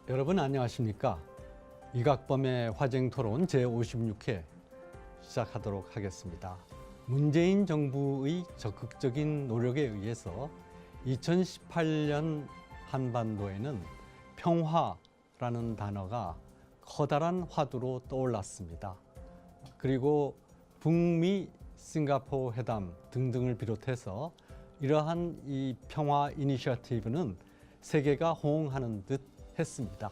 여러분 안녕하십니까? 이각범의 화쟁토론 제56회 시작하도록 하겠습니다. 문재인 정부의 적극적인 노력에 의해서 2018년 한반도에는 평화라는 단어가 커다란 화두로 떠올랐습니다. 그리고 북미 싱가포르 회담 등등을 비롯해서 이러한 이 평화 이니셔티브는 세계가 호응하는 듯 했습니다.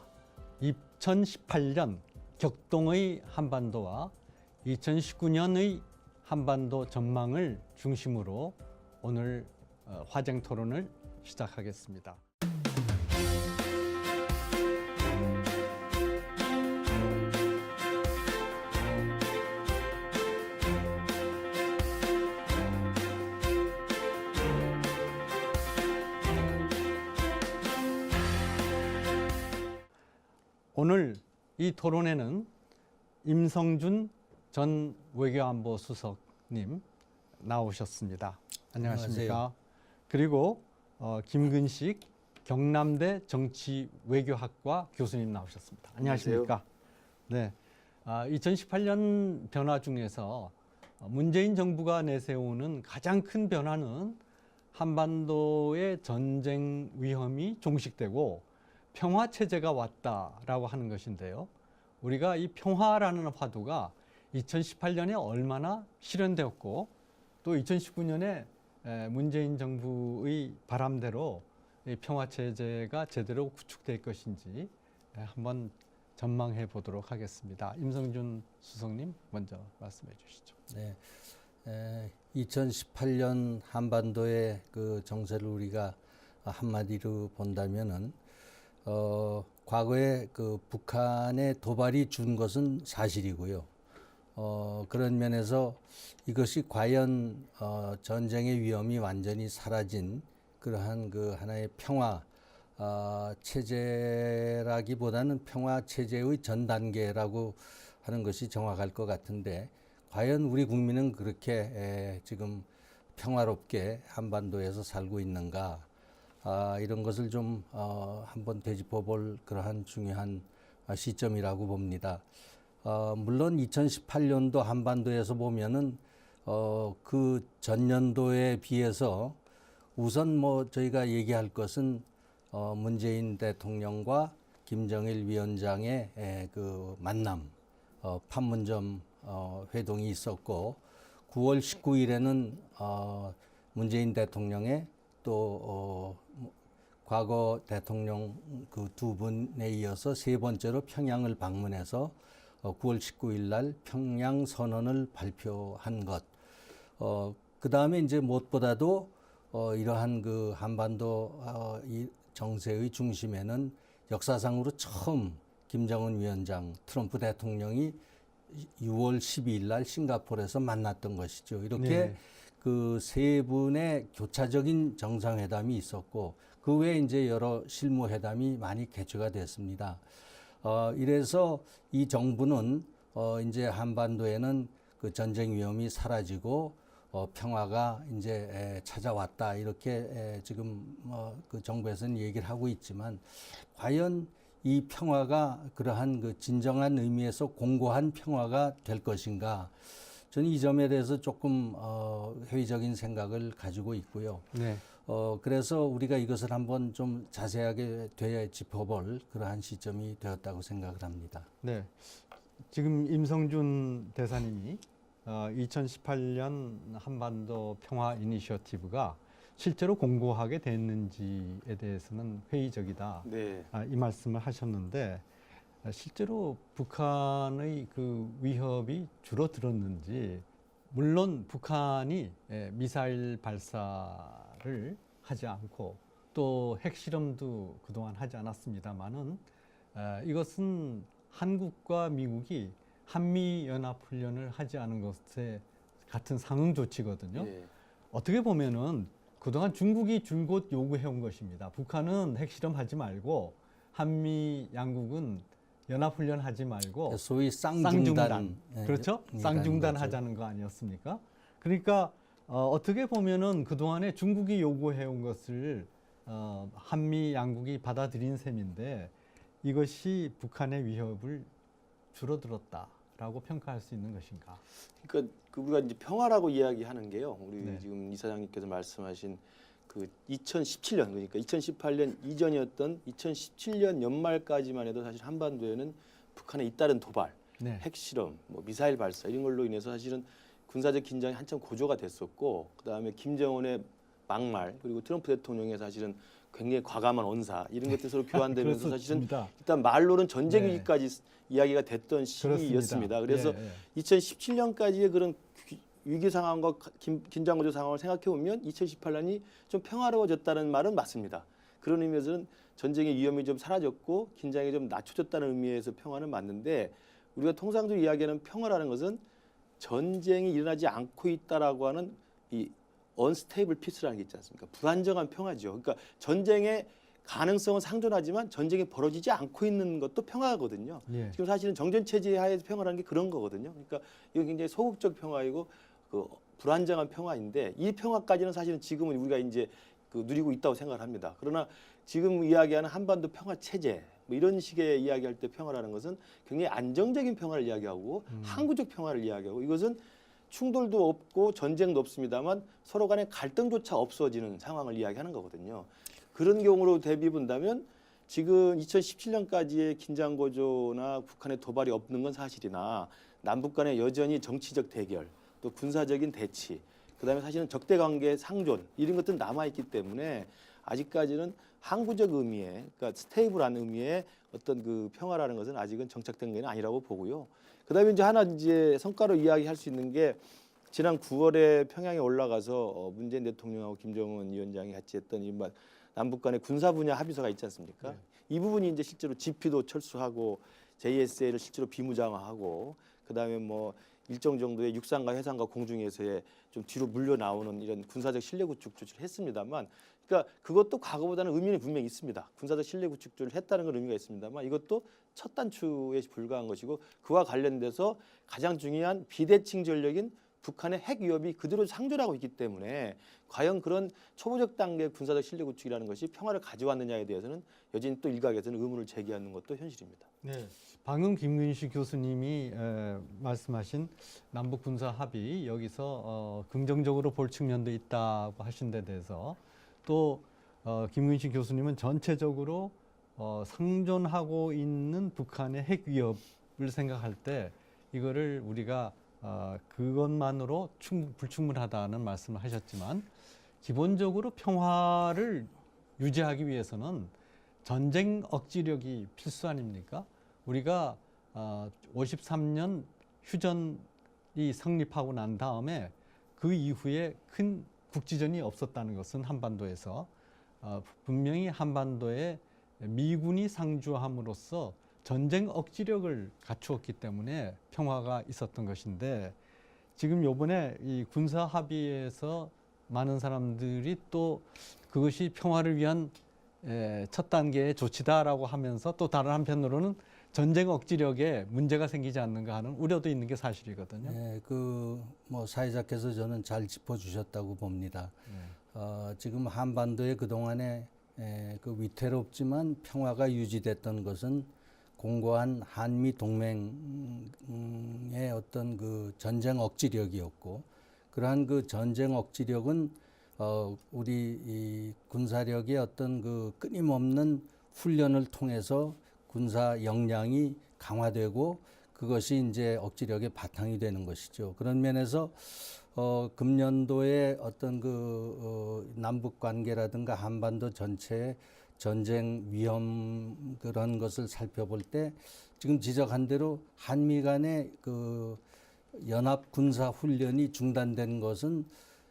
2018년 격동의 한반도와 2019년의 한반도 전망을 중심으로 오늘 화쟁 토론을 시작하겠습니다. 오늘 이 토론에는 임성준 전 외교안보 수석님 나오셨습니다. 안녕하십니까? 안녕하세요. 그리고 김근식 경남대 정치외교학과 교수님 나오셨습니다. 안녕하십니까? 네, 2018년 변화 중에서 문재인 정부가 내세우는 가장 큰 변화는 한반도의 전쟁 위험이 종식되고 평화 체제가 왔다라고 하는 것인데요. 우리가 이 평화라는 화두가 2018년에 얼마나 실현되었고 또 2019년에 문재인 정부의 바람대로 이 평화 체제가 제대로 구축될 것인지 한번 전망해 보도록 하겠습니다. 임성준 수석님 먼저 말씀해 주시죠. 네, 2018년 한반도의 그 정세를 우리가 한마디로 본다면은 과거에 그 북한의 도발이 준 것은 사실이고요. 그런 면에서 이것이 과연 전쟁의 위험이 완전히 사라진 그러한 그 하나의 평화 체제라기보다는 평화 체제의 전 단계라고 하는 것이 정확할 것 같은데, 과연 우리 국민은 그렇게 지금 평화롭게 한반도에서 살고 있는가? 이런 것을 좀 한번 되짚어 볼 그러한 중요한 시점이라고 봅니다. 물론 2018년도 한반도에서 보면은 그 전년도에 비해서 우선 뭐 저희가 얘기할 것은 문재인 대통령과 김정일 위원장의 그 만남, 판문점 회동이 있었고, 9월 19일에는 문재인 대통령의 또 과거 대통령 그 두 분에 이어서 세 번째로 평양을 방문해서 9월 19일 날 평양 선언을 발표한 것. 그 다음에 이제 무엇보다도 이러한 그 한반도 이 정세의 중심에는 역사상으로 처음 김정은 위원장, 트럼프 대통령이 6월 12일 날 싱가포르에서 만났던 것이죠. 이렇게 네. 그 세 분의 교차적인 정상회담이 있었고, 그 외에 이제 여러 실무회담이 많이 개최가 됐습니다. 이래서 이 정부는 이제 한반도에는 그 전쟁 위험이 사라지고 평화가 이제 찾아왔다, 이렇게 지금 그 정부에서는 얘기를 하고 있지만, 과연 이 평화가 그러한 그 진정한 의미에서 공고한 평화가 될 것인가? 저는 이 점에 대해서 조금 회의적인 생각을 가지고 있고요. 네. 그래서 우리가 이것을 한번 좀 자세하게 되짚어볼 그러한 시점이 되었다고 생각을 합니다. 네. 지금 임성준 대사님이 2018년 한반도 평화 이니셔티브가 실제로 공고하게 됐는지에 대해서는 회의적이다. 네. 이 말씀을 하셨는데, 실제로 북한의 그 위협이 줄어들었는지, 물론 북한이 미사일 발사를 하지 않고 또 핵실험도 그동안 하지 않았습니다만은 이것은 한국과 미국이 한미연합훈련을 하지 않은 것에 같은 상응 조치거든요. 네. 어떻게 보면은 그동안 중국이 줄곧 요구해온 것입니다. 북한은 핵실험하지 말고 한미 양국은 연합훈련하지 말고 소위 쌍중단. 그렇죠? 쌍중단 하자는 거 아니었습니까? 그러니까 어떻게 보면은 그동안에 중국이 요구해온 것을 한미 양국이 받아들인 셈인데, 이것이 북한의 위협을 줄어들었다라고 평가할 수 있는 것인가? 그러니까 우리가 이제 평화라고 이야기하는 게요. 우리 네. 지금 이사장님께서 말씀하신 그 2017년 그러니까 2018년 이전이었던 2017년 연말까지만 해도 사실 한반도에는 북한의 잇따른 도발, 네. 핵실험, 뭐 미사일 발사 이런 걸로 인해서 사실은 군사적 긴장이 한참 고조가 됐었고 그다음에 김정은의 막말 그리고 트럼프 대통령의 사실은 굉장히 과감한 언사 이런 것들이 서로 교환되면서 사실은 그렇습니다. 일단 말로는 전쟁 네. 위기까지 이야기가 됐던 시기였습니다. 그래서 2017년까지의 그런 위기 상황과 긴장 고조 상황을 생각해 보면 2018년이 좀 평화로워졌다는 말은 맞습니다. 그런 의미에서는 전쟁의 위험이 좀 사라졌고 긴장이 좀 낮춰졌다는 의미에서 평화는 맞는데 우리가 통상적으로 이야기하는 평화라는 것은 전쟁이 일어나지 않고 있다라고 하는 이 unstable peace라는 게 있지 않습니까? 불안정한 평화죠. 그러니까 전쟁의 가능성은 상존하지만 전쟁이 벌어지지 않고 있는 것도 평화거든요. 예. 지금 사실은 정전 체제 하에서 평화라는 게 그런 거거든요. 그러니까 이건 굉장히 소극적 평화이고 그 불안정한 평화인데 이 평화까지는 사실은 지금은 우리가 이제 그 누리고 있다고 생각을 합니다. 그러나 지금 이야기하는 한반도 평화 체제 뭐 이런 식의 이야기할 때 평화라는 것은 굉장히 안정적인 평화를 이야기하고 항구적 평화를 이야기하고 이것은 충돌도 없고 전쟁도 없습니다만 서로 간의 갈등조차 없어지는 상황을 이야기하는 거거든요. 그런 경우로 대비 본다면 지금 2017년까지의 긴장 고조나 북한의 도발이 없는 건 사실이나 남북 간에 여전히 정치적 대결 또 군사적인 대치 그다음에 사실은 적대 관계 상존 이런 것들은 남아 있기 때문에 아직까지는 항구적 의미의 그러니까 스테이블한 의미의 어떤 그 평화라는 것은 아직은 정착된 게 아니라고 보고요. 그다음에 이제 하나 이제 성과로 이야기할 수 있는 게 지난 9월에 평양에 올라가서 문재인 대통령하고 김정은 위원장이 같이 했던 이 남북 간의 군사 분야 합의서가 있지 않습니까? 네. 이 부분이 이제 실제로 GP도 철수하고 JSA를 실제로 비무장화하고 그다음에 뭐 일정 정도의 육상과 해상과 공중에서의 좀 뒤로 물려 나오는 이런 군사적 실내 구축 조치를 했습니다만, 그러니까 그것도 과거보다는 의미는 분명히 있습니다. 군사적 실내 구축을 했다는 건 의미가 있습니다만 이것도 첫 단추에 불과한 것이고 그와 관련돼서 가장 중요한 비대칭 전력인 북한의 핵 위협이 그대로 상존하고 있기 때문에 과연 그런 초보적 단계의 군사적 실내 구축이라는 것이 평화를 가져왔느냐에 대해서는 여전히 또 일각에서는 의문을 제기하는 것도 현실입니다. 네. 방금 김근식 교수님이 말씀하신 남북 군사 합의 여기서 긍정적으로 볼 측면도 있다고 하신 데 대해서 또 김근식 교수님은 전체적으로 상존하고 있는 북한의 핵 위협을 생각할 때 이거를 우리가 그것만으로 불충분하다는 말씀을 하셨지만 기본적으로 평화를 유지하기 위해서는 전쟁 억지력이 필수 아닙니까? 우리가 53년 휴전이 성립하고 난 다음에 그 이후에 큰 국지전이 없었다는 것은 한반도에서 분명히 한반도에 미군이 상주함으로써 전쟁 억지력을 갖추었기 때문에 평화가 있었던 것인데 지금 요번에 이 군사 합의에서 많은 사람들이 또 그것이 평화를 위한 첫 단계의 조치다라고 하면서 또 다른 한편으로는 전쟁 억지력에 문제가 생기지 않는가 하는 우려도 있는 게 사실이거든요. 네, 뭐 사회자께서 저는 잘 짚어주셨다고 봅니다. 지금 한반도에 그동안에 그 위태롭지만 평화가 유지됐던 것은 공고한 한미 동맹의 어떤 그 전쟁 억지력이었고, 그러한 그 전쟁 억지력은 우리 이 군사력의 어떤 그 끊임없는 훈련을 통해서 군사 역량이 강화되고 그것이 이제 억지력의 바탕이 되는 것이죠. 그런 면에서 금년도에 어떤 남북 관계라든가 한반도 전체의 전쟁 위험 그런 것을 살펴볼 때 지금 지적한 대로 한미 간의 그 연합 군사 훈련이 중단된 것은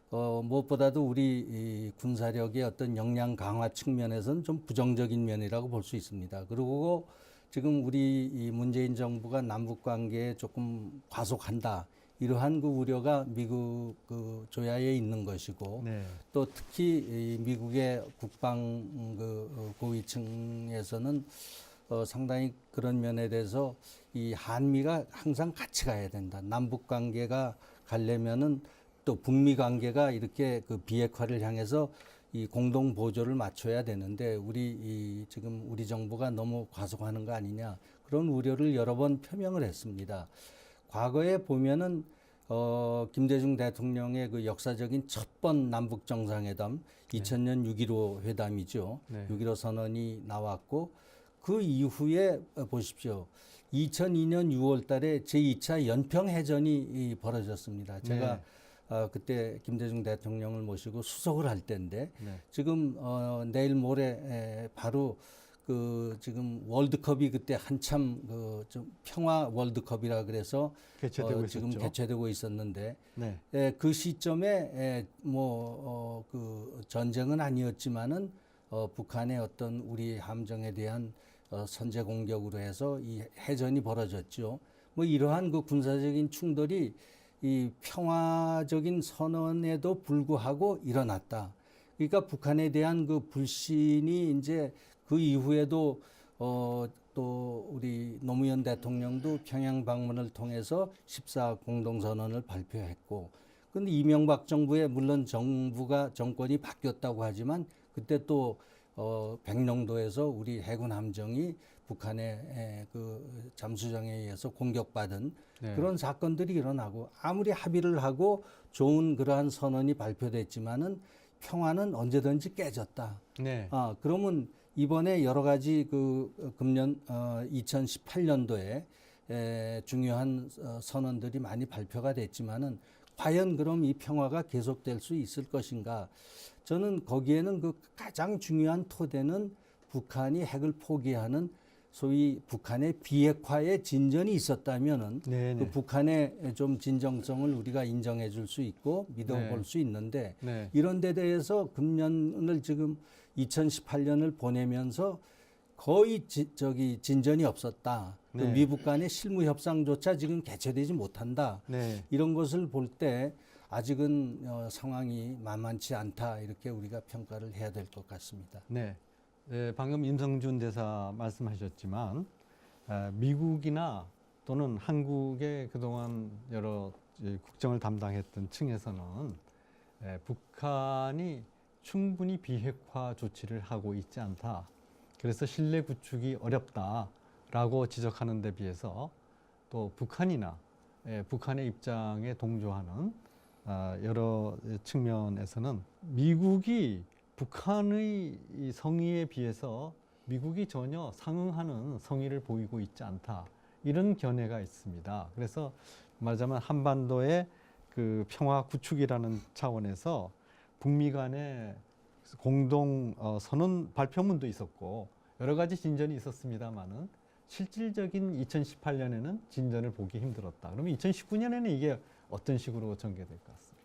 무엇보다도 우리 이 군사력의 어떤 역량 강화 측면에서는 좀 부정적인 면이라고 볼 수 있습니다. 그리고 지금 우리 이 문재인 정부가 남북 관계에 조금 과속한다. 이러한 그 우려가 미국 그 조야에 있는 것이고, 네. 또 특히 이 미국의 국방 고위층에서는 상당히 그런 면에 대해서 이 한미가 항상 같이 가야 된다. 남북 관계가 가려면은 또 북미 관계가 이렇게 그 비핵화를 향해서 이 공동 보조를 맞춰야 되는데 지금 우리 정부가 너무 과속하는 거 아니냐 그런 우려를 여러 번 표명을 했습니다. 과거에 보면은 김대중 대통령의 그 역사적인 첫 번 남북 정상회담 2000년 6.15 회담이죠. 네. 6.15 선언이 나왔고 그 이후에 보십시오. 2002년 6월 달에 제2차 연평해전이 벌어졌습니다. 제가 그때 김대중 대통령을 모시고 수석을 할 때인데 네. 지금 내일 모레 바로 그 지금 월드컵이 그때 한참 좀 평화 월드컵이라 그래서 개최되고 지금 있었죠. 개최되고 있었는데 네. 그 시점에 그 전쟁은 아니었지만은 북한의 어떤 우리 함정에 대한 선제 공격으로 해서 이 해전이 벌어졌죠. 뭐 이러한 그 군사적인 충돌이 이 평화적인 선언에도 불구하고 일어났다. 그러니까 북한에 대한 그 불신이 이제 그 이후에도 또 우리 노무현 대통령도 평양 방문을 통해서 14 공동선언을 발표했고, 근데 이명박 정부에 물론 정권이 바뀌었다고 하지만 그때 또 백령도에서 우리 해군 함정이 북한의 그 잠수정에 의해서 공격받은 네. 그런 사건들이 일어나고 아무리 합의를 하고 좋은 그러한 선언이 발표됐지만은 평화는 언제든지 깨졌다. 네. 그러면 이번에 여러 가지 그 금년 2018년도에 중요한 선언들이 많이 발표가 됐지만은 과연 그럼 이 평화가 계속될 수 있을 것인가? 저는 거기에는 그 가장 중요한 토대는 북한이 핵을 포기하는 소위 북한의 비핵화의 진전이 있었다면은 네, 그 네. 북한의 좀 진정성을 우리가 인정해 줄 수 있고 믿어볼 네. 수 있는데 네. 이런 데 대해서 금년을 지금 2018년을 보내면서 거의 진전이 없었다. 그 네. 미국 간의 실무 협상조차 지금 개최되지 못한다. 네. 이런 것을 볼 때 아직은 상황이 만만치 않다. 이렇게 우리가 평가를 해야 될 것 같습니다. 네. 네, 방금 임성준 대사 말씀하셨지만 미국이나 또는 한국의 그동안 여러 국정을 담당했던 층에서는 북한이 충분히 비핵화 조치를 하고 있지 않다. 그래서 신뢰 구축이 어렵다라고 지적하는 데 비해서 또 북한이나 북한의 입장에 동조하는 여러 측면에서는 미국이 북한의 이 성의에 비해서 미국이 전혀 상응하는 성의를 보이고 있지 않다. 이런 견해가 있습니다. 그래서 말하자면 한반도의 그 평화 구축이라는 차원에서 북미 간의 공동 선언 발표문도 있었고 여러 가지 진전이 있었습니다만은 실질적인 2018년에는 진전을 보기 힘들었다. 그러면 2019년에는 이게 어떤 식으로 전개될 것 같습니다.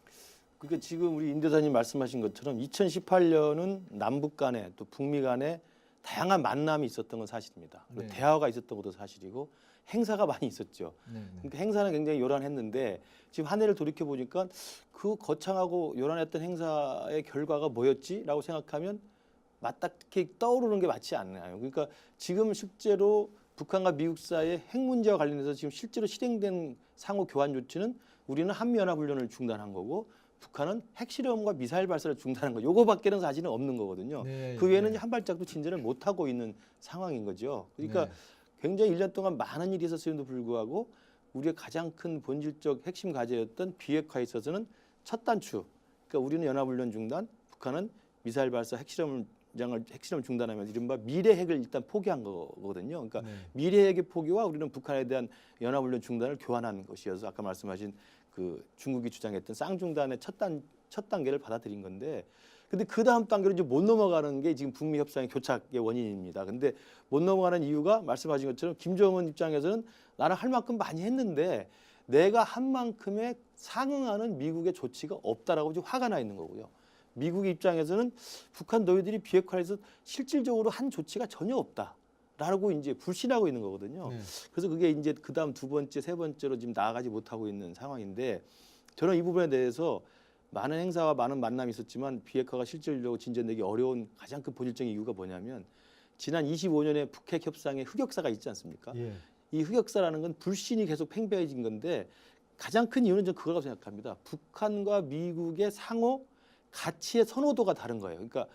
그러니까 지금 우리 임 대사님 말씀하신 것처럼 2018년은 남북 간에 또 북미 간에 다양한 만남이 있었던 건 사실입니다. 그리고 네. 대화가 있었던 것도 사실이고 행사가 많이 있었죠. 네, 네. 그러니까 행사는 굉장히 요란했는데 지금 한 해를 돌이켜 보니까 그 거창하고 요란했던 행사의 결과가 뭐였지라고 생각하면 맞닥게 떠오르는 게 맞지 않나요? 그러니까 지금 실제로 북한과 미국 사이의 핵 문제와 관련해서 지금 실제로 실행된 상호 교환 조치는 우리는 한미연합훈련을 중단한 거고 북한은 핵실험과 미사일 발사를 중단한 거. 요거밖에는 사실은 없는 거거든요. 네, 그 외에는 네. 한 발짝도 진전을 못 하고 있는 상황인 거죠. 그러니까 네. 굉장히 1년 동안 많은 일이 있었음에도 불구하고 우리의 가장 큰 본질적 핵심 과제였던 비핵화에 있어서는 첫 단추. 그러니까 우리는 연합훈련 중단, 북한은 미사일 발사 핵실험 중단하면서 이른바 미래 핵을 일단 포기한 거거든요. 그러니까 네. 미래 핵의 포기와 우리는 북한에 대한 연합훈련 중단을 교환한 것이어서 아까 말씀하신 그 중국이 주장했던 쌍중단의 첫 단계를 받아들인 건데, 근데 그 다음 단계로 이제 못 넘어가는 게 지금 북미 협상의 교착의 원인입니다. 근데 못 넘어가는 이유가 말씀하신 것처럼 김정은 입장에서는 나는 할 만큼 많이 했는데 내가 한 만큼의 상응하는 미국의 조치가 없다라고 지금 화가 나 있는 거고요. 미국 입장에서는 북한 너희들이 비핵화해서 실질적으로 한 조치가 전혀 없다라고 이제 불신하고 있는 거거든요. 네. 그래서 그게 이제 그다음 두 번째, 세 번째로 지금 나아가지 못하고 있는 상황인데, 저는 이 부분에 대해서 많은 행사와 많은 만남이 있었지만 비핵화가 실질적으로 진전되기 어려운 가장 큰 본질적인 이유가 뭐냐면 지난 25년의 북핵 협상의 흑역사가 있지 않습니까? 예. 이 흑역사라는 건 불신이 계속 팽배해진 건데 가장 큰 이유는 저는 그거라고 생각합니다. 북한과 미국의 상호 가치의 선호도가 다른 거예요. 그러니까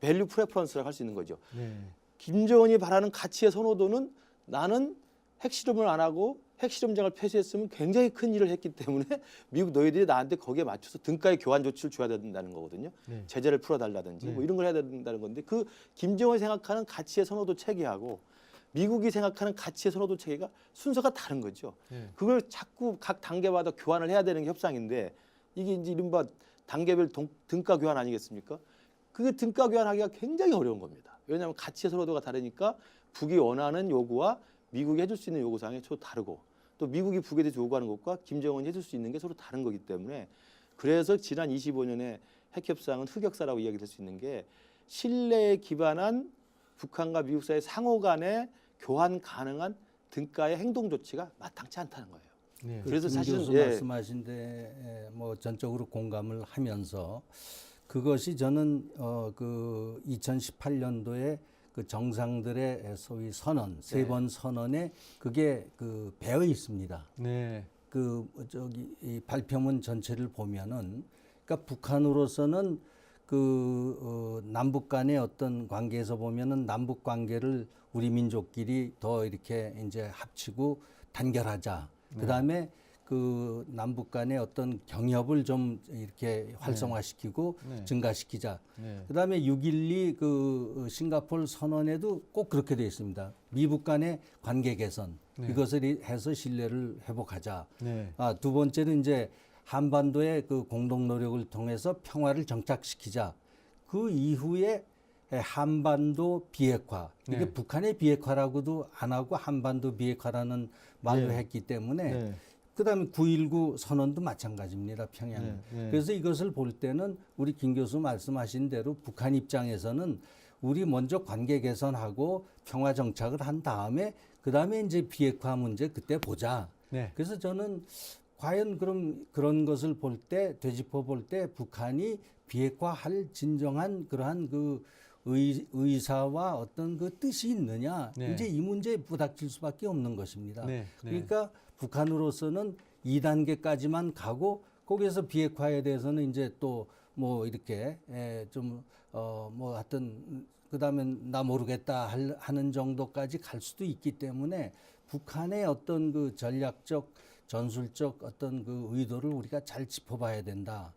밸류 프레퍼런스라고 할 수 있는 거죠. 네. 김정은이 바라는 가치의 선호도는 나는 핵실험을 안 하고 핵실험장을 폐쇄했으면 굉장히 큰 일을 했기 때문에 미국 너희들이 나한테 거기에 맞춰서 등가의 교환 조치를 줘야 된다는 거거든요. 네. 제재를 풀어달라든지 네. 뭐 이런 걸 해야 된다는 건데 그 김정은이 생각하는 가치의 선호도 체계하고 미국이 생각하는 가치의 선호도 체계가 순서가 다른 거죠. 네. 그걸 자꾸 각 단계마다 교환을 해야 되는 게 협상인데 이게 이제 이른바 단계별 등가 교환 아니겠습니까? 그게 등가 교환하기가 굉장히 어려운 겁니다. 왜냐하면 가치의 선호도가 다르니까 북이 원하는 요구와 미국이 해줄 수 있는 요구사항이 서로 다르고 또 미국이 북에 대해서 요구하는 것과 김정은이 해줄 수 있는 게 서로 다른 거기 때문에 그래서 지난 25년의 핵협상은 흑역사라고 이야기될 수 있는 게 신뢰에 기반한 북한과 미국 사이의 상호 간의 교환 가능한 등가의 행동 조치가 마땅치 않다는 거예요. 네. 그래서 김 사실은 교수 말씀하신데 뭐 전적으로 공감을 하면서 그것이 저는 그 2018년도에 그 정상들의 소위 선언 세 번 선언에 그게 그 배어 있습니다. 네. 그 저기 이 발표문 전체를 보면은 그러니까 북한으로서는 그 남북 간의 어떤 관계에서 보면은 남북 관계를 우리 민족끼리 더 이렇게 이제 합치고 단결하자. 그다음에 그 남북 간의 어떤 경협을 좀 이렇게 활성화시키고 네. 증가시키자. 네. 그다음에 6.12 그 싱가포르 선언에도 꼭 그렇게 되어 있습니다. 미북 간의 관계 개선 네. 이것을 해서 신뢰를 회복하자. 네. 두 번째는 이제 한반도의 그 공동 노력을 통해서 평화를 정착시키자. 그 이후에 한반도 비핵화. 이게 네. 북한의 비핵화라고도 안 하고 한반도 비핵화라는 말로 네. 했기 때문에 네. 그다음에 9.19 선언도 마찬가지입니다. 평양. 네. 네. 그래서 이것을 볼 때는 우리 김 교수 말씀하신 대로 북한 입장에서는 우리 먼저 관계 개선하고 평화 정착을 한 다음에 그다음에 이제 비핵화 문제 그때 보자. 네. 그래서 저는 과연 그런 것을 볼 때 되짚어 볼 때 북한이 비핵화할 진정한 그러한 그 의사와 어떤 그 뜻이 있느냐 네. 이제 이 문제에 부닥칠 수밖에 없는 것입니다. 네. 네. 그러니까 북한으로서는 2단계까지만 가고 거기에서 비핵화에 대해서는 이제 또 뭐 이렇게 좀 뭐 하여튼 그다음에 나 모르겠다 하는 정도까지 갈 수도 있기 때문에 북한의 어떤 그 전략적 전술적 어떤 그 의도를 우리가 잘 짚어봐야 된다.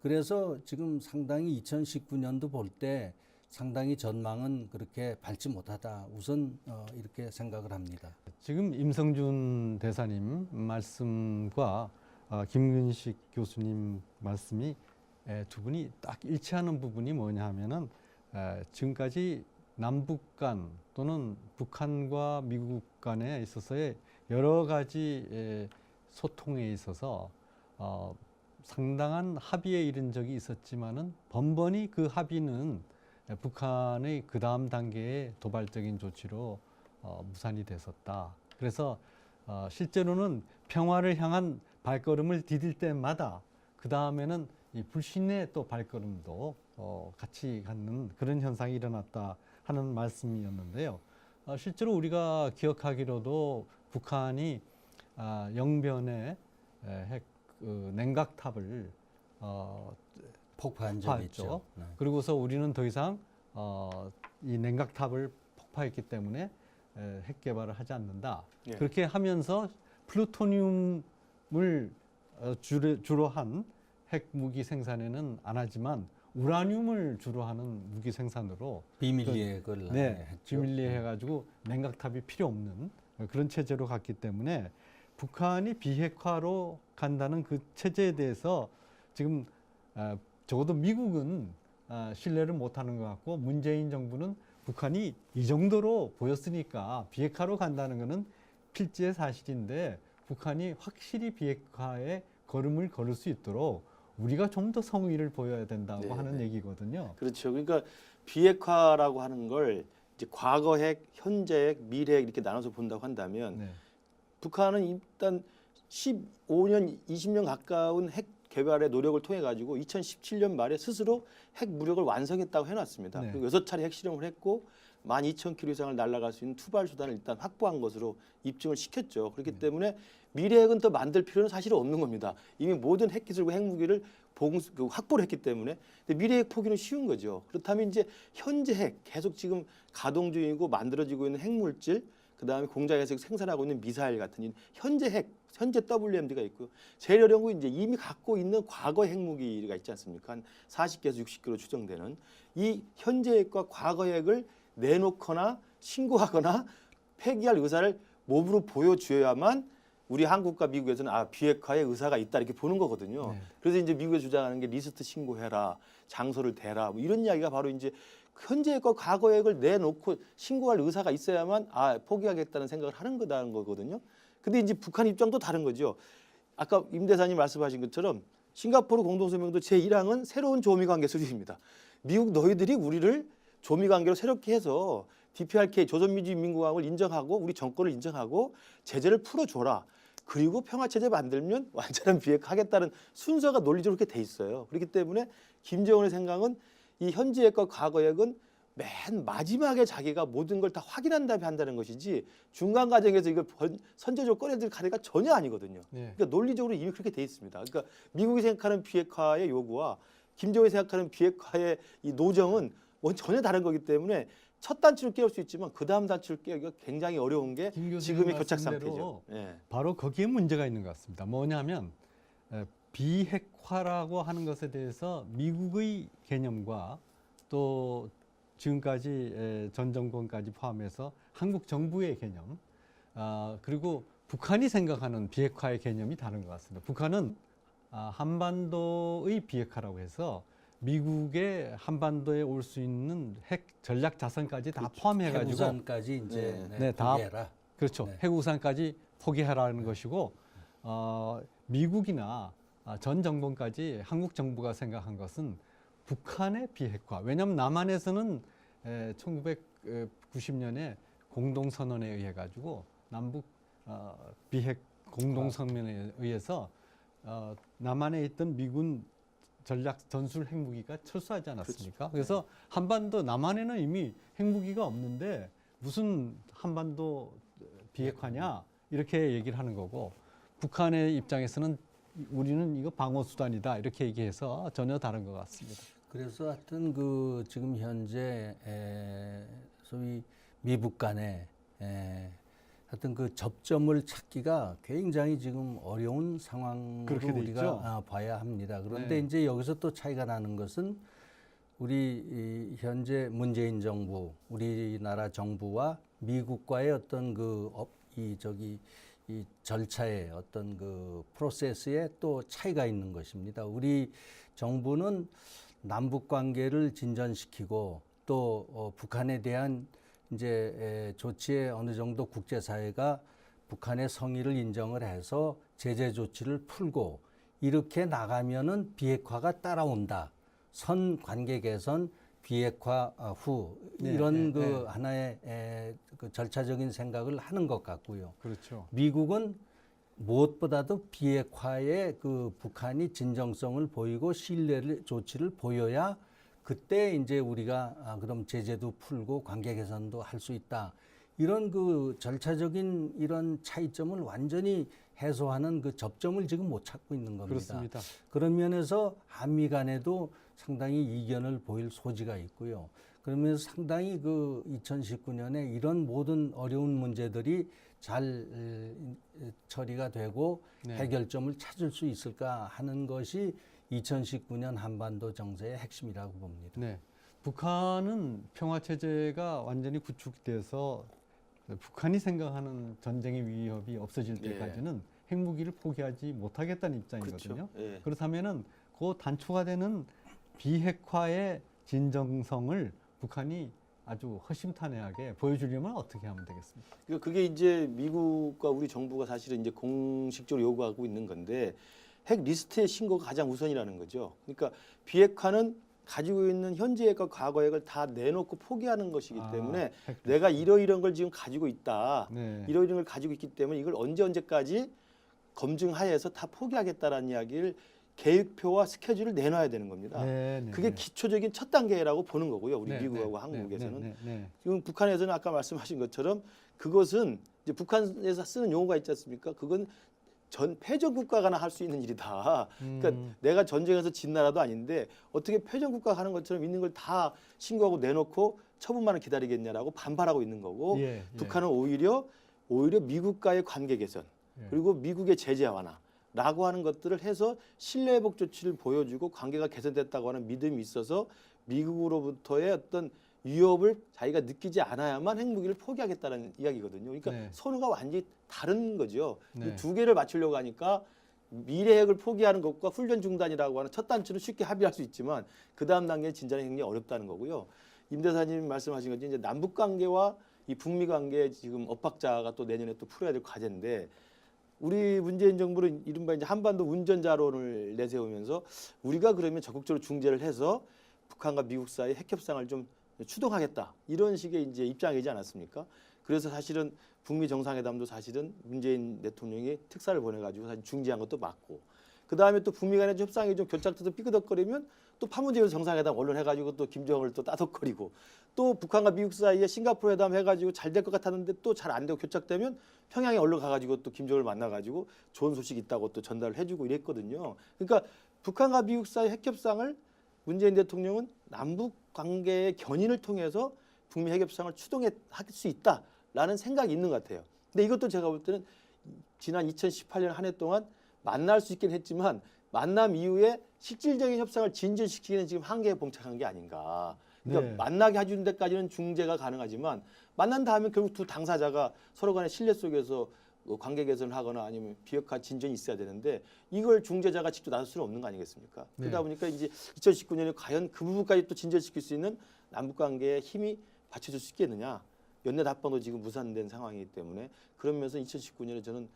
그래서 지금 상당히 2019년도 볼 때 상당히 전망은 그렇게 밝지 못하다. 우선 이렇게 생각을 합니다. 지금 임성준 대사님 말씀과 김근식 교수님 말씀이 두 분이 딱 일치하는 부분이 뭐냐 하면은 지금까지 남북 간 또는 북한과 미국 간에 있어서의 여러 가지 소통에 있어서 상당한 합의에 이른 적이 있었지만은 번번이 그 합의는 북한의 그 다음 단계의 도발적인 조치로 무산이 됐었다. 그래서 실제로는 평화를 향한 발걸음을 디딜 때마다 그 다음에는 이 불신의 또 발걸음도 같이 갖는 그런 현상이 일어났다 하는 말씀이었는데요. 실제로 우리가 기억하기로도 북한이 영변에 핵 냉각탑을 폭파한 적이 폭파했죠. 있죠. 네. 그리고서 우리는 더 이상 이 냉각탑을 폭파했기 때문에 핵 개발을 하지 않는다. 예. 그렇게 하면서 플루토늄을 주로 한 핵 무기 생산에는 안 하지만 우라늄을 주로 하는 무기 생산으로 비밀리에 그걸 네, 했죠. 비밀리에 해가지고 냉각탑이 필요 없는 그런 체제로 갔기 때문에 북한이 비핵화로 간다는 그 체제에 대해서 지금 적어도 미국은 신뢰를 못하는 것 같고 문재인 정부는 북한이 이 정도로 보였으니까 비핵화로 간다는 것은 필지의 사실인데 북한이 확실히 비핵화에 걸음을 걸을 수 있도록 우리가 좀 더 성의를 보여야 된다고 네, 하는 네. 얘기거든요. 그렇죠. 그러니까 비핵화라고 하는 걸 이제 과거 핵, 현재 핵, 미래 핵 이렇게 나눠서 본다고 한다면 네. 북한은 일단 15년, 20년 가까운 핵 개발의 노력을 통해 가지고 2017년 말에 스스로 핵 무력을 완성했다고 해놨습니다. 네. 그리고 6차례 핵실험을 했고 12,000km 이상을 날아갈 수 있는 투발 수단을 일단 확보한 것으로 입증을 시켰죠. 그렇기 때문에 미래 핵은 더 만들 필요는 사실 없는 겁니다. 이미 모든 핵 기술과 핵 무기를 확보를 했기 때문에 근데 미래 핵 포기는 쉬운 거죠. 그렇다면 이제 현재 핵 계속 지금 가동 중이고 만들어지고 있는 핵물질 그다음에 공장에서 생산하고 있는 미사일 같은 현재 핵, 현재 WMD가 있고요. 제일 어려운 건 이제 이미 갖고 있는 과거 핵무기가 있지 않습니까? 한 40개에서 60개로 추정되는 이 현재 핵과 과거 핵을 내놓거나 신고하거나 폐기할 의사를 몸으로 보여줘야만 우리 한국과 미국에서는 비핵화의 의사가 있다 이렇게 보는 거거든요. 네. 그래서 이제 미국에서 주장하는 게 리스트 신고해라, 장소를 대라 뭐 이런 이야기가 바로 이제 현재 핵과 과거 핵을 내놓고 신고할 의사가 있어야만 포기하겠다는 생각을 하는 거거든요. 근데 이제 북한 입장도 다른 거죠. 아까 임 대사님 말씀하신 것처럼 싱가포르 공동성명도 제1항은 새로운 조미관계 수립입니다. 미국 너희들이 우리를 조미관계로 새롭게 해서 DPRK 조선민주인민공화국을 인정하고 우리 정권을 인정하고 제재를 풀어줘라. 그리고 평화체제 만들면 완전한 비핵화하겠다는 순서가 논리적으로 그렇게 돼 있어요. 그렇기 때문에 김정은의 생각은 이 현재 핵과 과거 핵은 맨 마지막에 자기가 모든 걸 다 확인한 다음에 한다는 것이지 중간 과정에서 이걸 선제적으로 꺼내들 가래가 전혀 아니거든요. 네. 그러니까 논리적으로 이미 그렇게 돼 있습니다. 그러니까 미국이 생각하는 비핵화의 요구와 김정은이 생각하는 비핵화의 이 노정은 전혀 다른 거기 때문에 첫 단추를 깨울 수 있지만 그 다음 단추를 깨우기가 굉장히 어려운 게 김 교수님 지금의 교착 말씀대로 상태죠. 예. 바로 거기에 문제가 있는 것 같습니다. 뭐냐면 비핵화라고 하는 것에 대해서 미국의 개념과 또 지금까지 전 정권까지 포함해서 한국 정부의 개념 그리고 북한이 생각하는 비핵화의 개념이 다른 것 같습니다. 북한은 한반도의 비핵화라고 해서 미국의 한반도에 올 수 있는 핵 전략 자산까지 다 포함해가지고 해구산까지 이제 다 포기해라. 그렇죠. 네. 핵우산까지 포기하라는 것이고 미국이나 전 정권까지 한국 정부가 생각한 것은 북한의 비핵화. 왜냐하면 남한에서는 1990년에 공동선언에 의해 가지고 남북 비핵 공동선언에 의해서 남한에 있던 미군 전략 전술 핵무기가 철수하지 않았습니까? 그렇죠. 그래서 한반도 남한에는 이미 핵무기가 없는데 무슨 한반도 비핵화냐 이렇게 얘기를 하는 거고 북한의 입장에서는 우리는 이거 방어 수단이다 이렇게 얘기해서 전혀 다른 것 같습니다. 그래서 하여튼 그 지금 현재 소위 미북 간에 하여튼 그 접점을 찾기가 굉장히 지금 어려운 상황으로 그렇게 돼 있죠. 우리가 봐야 합니다. 그런데 네. 이제 여기서 또 차이가 나는 것은 우리 이 현재 문재인 정부, 우리나라 정부와 미국과의 어떤 이 절차의 어떤 그 프로세스에 또 차이가 있는 것입니다. 우리 정부는 남북 관계를 진전시키고 또 북한에 대한 이제 조치에 어느 정도 국제사회가 북한의 성의를 인정을 해서 제재 조치를 풀고 이렇게 나가면은 비핵화가 따라온다. 선 관계 개선, 비핵화 후 이런 하나의 그 절차적인 생각을 하는 것 같고요. 그렇죠. 미국은 무엇보다도 비핵화에 그 북한이 진정성을 보이고 신뢰를 조치를 보여야 그때 이제 우리가 그럼 제재도 풀고 관계 개선도 할 수 있다. 이런 그 절차적인 이런 차이점을 완전히 해소하는 그 접점을 지금 못 찾고 있는 겁니다. 그렇습니다. 그런 면에서 한미 간에도 상당히 이견을 보일 소지가 있고요. 그러면서 상당히 그 2019년에 이런 모든 어려운 문제들이 잘 처리가 되고 네. 해결점을 찾을 수 있을까 하는 것이 2019년 한반도 정세의 핵심이라고 봅니다. 네. 북한은 평화 체제가 완전히 구축돼서 북한이 생각하는 전쟁의 위협이 없어질 때까지는 핵무기를 포기하지 못하겠다는 입장이거든요. 그렇죠. 예. 그렇다면은 그 단초가 되는 비핵화의 진정성을 북한이 아주 허심탄회하게 보여주려면 어떻게 하면 되겠습니까? 그러니까 그게 이제 미국과 우리 정부가 사실은 이제 공식적으로 요구하고 있는 건데 핵 리스트의 신고가 가장 우선이라는 거죠. 그러니까 비핵화는 가지고 있는 현재 핵과 과거 핵을 다 내놓고 포기하는 것이기 때문에 내가 이러이러한 걸 지금 가지고 있다. 네. 이러이러한 걸 가지고 있기 때문에 이걸 언제까지 검증하여서 다 포기하겠다라는 이야기를 계획표와 스케줄을 내놔야 되는 겁니다. 네, 네, 그게 네. 기초적인 첫 단계라고 보는 거고요. 우리 네, 미국하고 네, 한국에서는. 네, 네, 네. 지금 북한에서는 아까 말씀하신 것처럼 그것은 이제 북한에서 쓰는 용어가 있지 않습니까? 그건 전 패전 국가가 할 수 있는 일이다. 그러니까 내가 전쟁에서 진 나라도 아닌데 어떻게 패전 국가가 하는 것처럼 있는 걸 다 신고하고 내놓고 처분만을 기다리겠냐라고 반발하고 있는 거고 예, 예. 북한은 오히려 미국과의 관계 개선 예. 그리고 미국의 제재 완화라고 하는 것들을 해서 신뢰회복 조치를 보여주고 관계가 개선됐다고 하는 믿음이 있어서 미국으로부터의 어떤 위협을 자기가 느끼지 않아야만 핵무기를 포기하겠다는 이야기거든요. 그러니까 네. 선호가 완전히 다른 거죠. 네. 이 두 개를 맞추려고 하니까 미래 핵을 포기하는 것과 훈련 중단이라고 하는 첫 단추는 쉽게 합의할 수 있지만 그 다음 단계는 진전이 굉장히 어렵다는 거고요. 임 대사님 말씀하신 것처럼 이제 남북 관계와 이 북미 관계 지금 엇박자가 또 내년에 또 풀어야 될 과제인데 우리 문재인 정부는 이른바 이제 한반도 운전자론을 내세우면서 우리가 그러면 적극적으로 중재를 해서 북한과 미국 사이 핵 협상을 좀 추동하겠다 이런 식의 이제 입장이지 않았습니까? 그래서 사실은 북미 정상회담도 사실은 문재인 대통령이 특사를 보내가지고 사실 중지한 것도 맞고 그 다음에 또 북미 간의 협상이 좀 교착돼서 삐그덕거리면 또 판문점 정상회담 언론해가지고 또 김정은을 또 따덕거리고 또 북한과 미국 사이에 싱가포르 회담 해가지고 잘 될 것 같았는데 또 잘 안 되고 교착되면 평양에 언론 가가지고 또 김정은을 만나가지고 좋은 소식 있다고 또 전달을 해주고 이랬거든요. 그러니까 북한과 미국 사이 핵 협상을 문재인 대통령은 남북 관계의 견인을 통해서 북미 핵 협상을 추동할 수 있다라는 생각이 있는 것 같아요. 근데 이것도 제가 볼 때는 지난 2018년 한 해 동안 만날 수 있긴 했지만 만남 이후에 실질적인 협상을 진전시키기는 지금 한계에 봉착한 게 아닌가. 그러니까 네. 만나게 해주는 데까지는 중재가 가능하지만 만난 다음에 결국 두 당사자가 서로 간의 신뢰 속에서 관계 개선을 하거나 아니면 비핵화 진전이 있어야 되는데 이걸 중재자가 직접 나설 수는 없는 거 아니겠습니까? 네. 그러다 보니까 이제 2019년에 과연 그 부분까지 또 진전시킬 수 있는 남북 관계에 힘이 받쳐줄 수 있겠느냐? 연내 답방도 지금 무산된 상황이기 때문에 그런 면에서 2019년에 저는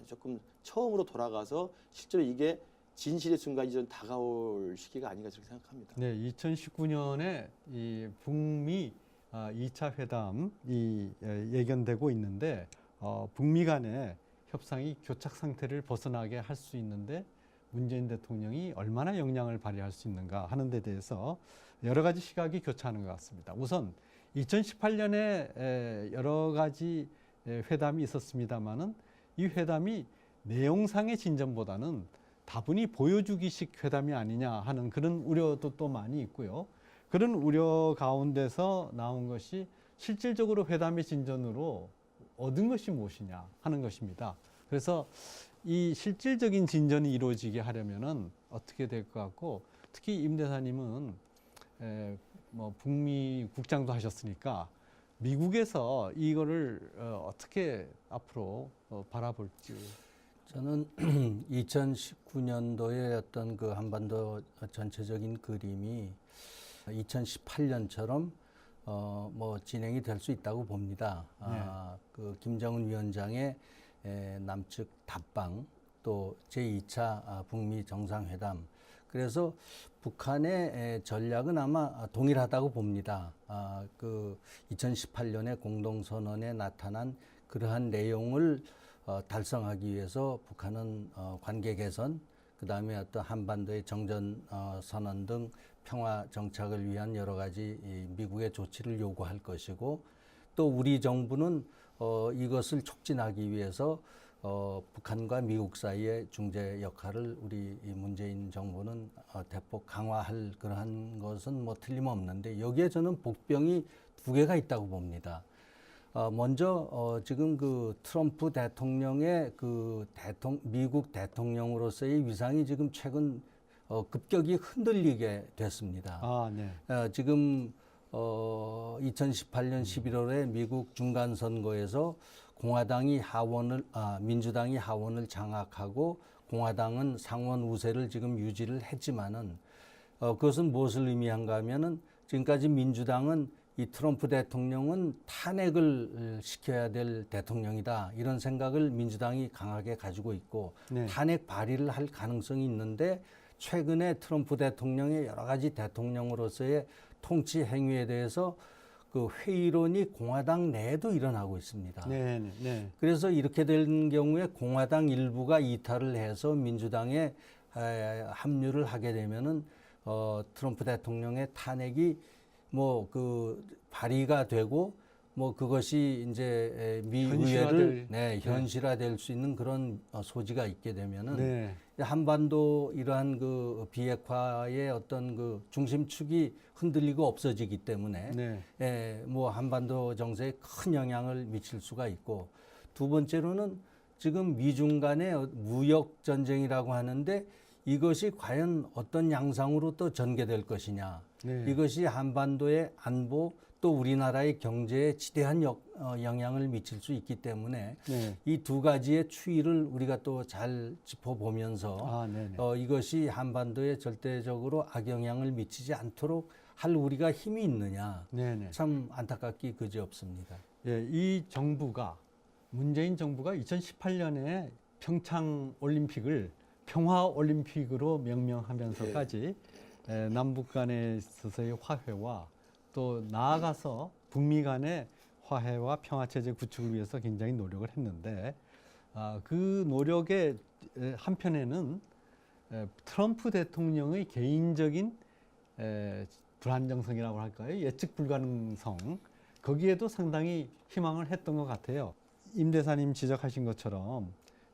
조금 처음으로 돌아가서 실제로 이게 진실의 순간이 좀 다가올 시기가 아닌가 저렇게 생각합니다. 네, 2019년에 이 북미 2차 회담이 예견되고 있는데 북미 간의 협상이 교착 상태를 벗어나게 할 수 있는데 문재인 대통령이 얼마나 영향을 발휘할 수 있는가 하는 데 대해서 여러 가지 시각이 교차하는 것 같습니다. 우선 2018년에 여러 가지 회담이 있었습니다마는 이 회담이 내용상의 진전보다는 다분히 보여주기식 회담이 아니냐 하는 그런 우려도 또 많이 있고요. 그런 우려 가운데서 나온 것이 실질적으로 회담의 진전으로 얻은 것이 무엇이냐 하는 것입니다. 그래서 이 실질적인 진전이 이루어지게 하려면은 어떻게 될 것 같고 특히 임 대사님은 뭐 북미 국장도 하셨으니까 미국에서 이거를 어떻게 앞으로 바라볼지. 저는 2019년도의 어떤 그 한반도 전체적인 그림이 2018년처럼 뭐 진행이 될 수 있다고 봅니다. 그 김정은 위원장의 남측 답방 또 제2차 북미 정상회담. 그래서 북한의 전략은 아마 동일하다고 봅니다. 그 2018년에 공동선언에 나타난 그러한 내용을 달성하기 위해서 북한은 관계 개선, 그 다음에 어떤 한반도의 정전 선언 등 평화 정착을 위한 여러 가지 미국의 조치를 요구할 것이고 또 우리 정부는 이것을 촉진하기 위해서 북한과 미국 사이의 중재 역할을 우리 문재인 정부는 대폭 강화할 그러한 것은 뭐 틀림없는데 여기에 저는 복병이 두 개가 있다고 봅니다. 먼저 지금 그 트럼프 대통령의 그 미국 대통령으로서의 위상이 지금 최근 급격히 흔들리게 됐습니다. 네. 지금 2018년 11월에 미국 중간 선거에서 민주당이 하원을 장악하고 공화당은 상원 우세를 지금 유지를 했지만은 그것은 무엇을 의미한가 하면은 지금까지 민주당은 이 트럼프 대통령은 탄핵을 시켜야 될 대통령이다 이런 생각을 민주당이 강하게 가지고 있고 네. 탄핵 발의를 할 가능성이 있는데 최근에 트럼프 대통령의 여러 가지 대통령으로서의 통치 행위에 대해서 그 회의론이 공화당 내에도 일어나고 있습니다. 네, 네. 그래서 이렇게 된 경우에 공화당 일부가 이탈을 해서 민주당에 합류를 하게 되면은 트럼프 대통령의 탄핵이 뭐 그 발의가 되고 뭐 그것이 이제 미 현실화될, 의회를 현실화될 수 있는 그런 소지가 있게 되면은 네. 한반도 이러한 그 비핵화의 어떤 그 중심축이 흔들리고 없어지기 때문에 네. 뭐 한반도 정세에 큰 영향을 미칠 수가 있고, 두 번째로는 지금 미중 간의 무역 전쟁이라고 하는데 이것이 과연 어떤 양상으로 또 전개될 것이냐. 네. 이것이 한반도의 안보 또 우리나라의 경제에 지대한 영향을 미칠 수 있기 때문에 네. 이 두 가지의 추이를 우리가 또 잘 짚어보면서 아, 네네. 이것이 한반도에 절대적으로 악영향을 미치지 않도록 할 우리가 힘이 있느냐. 네네. 참 안타깝기 그지없습니다. 예, 이 정부가 문재인 정부가 2018년에 평창 올림픽을 평화 올림픽으로 명명하면서까지 남북 간에 있어서의 화해와 또 나아가서 북미 간의 화해와 평화 체제 구축을 위해서 굉장히 노력을 했는데 그 노력의 한편에는 트럼프 대통령의 개인적인 불안정성이라고 할까요? 예측 불가능성 거기에도 상당히 희망을 했던 것 같아요. 임 대사님 지적하신 것처럼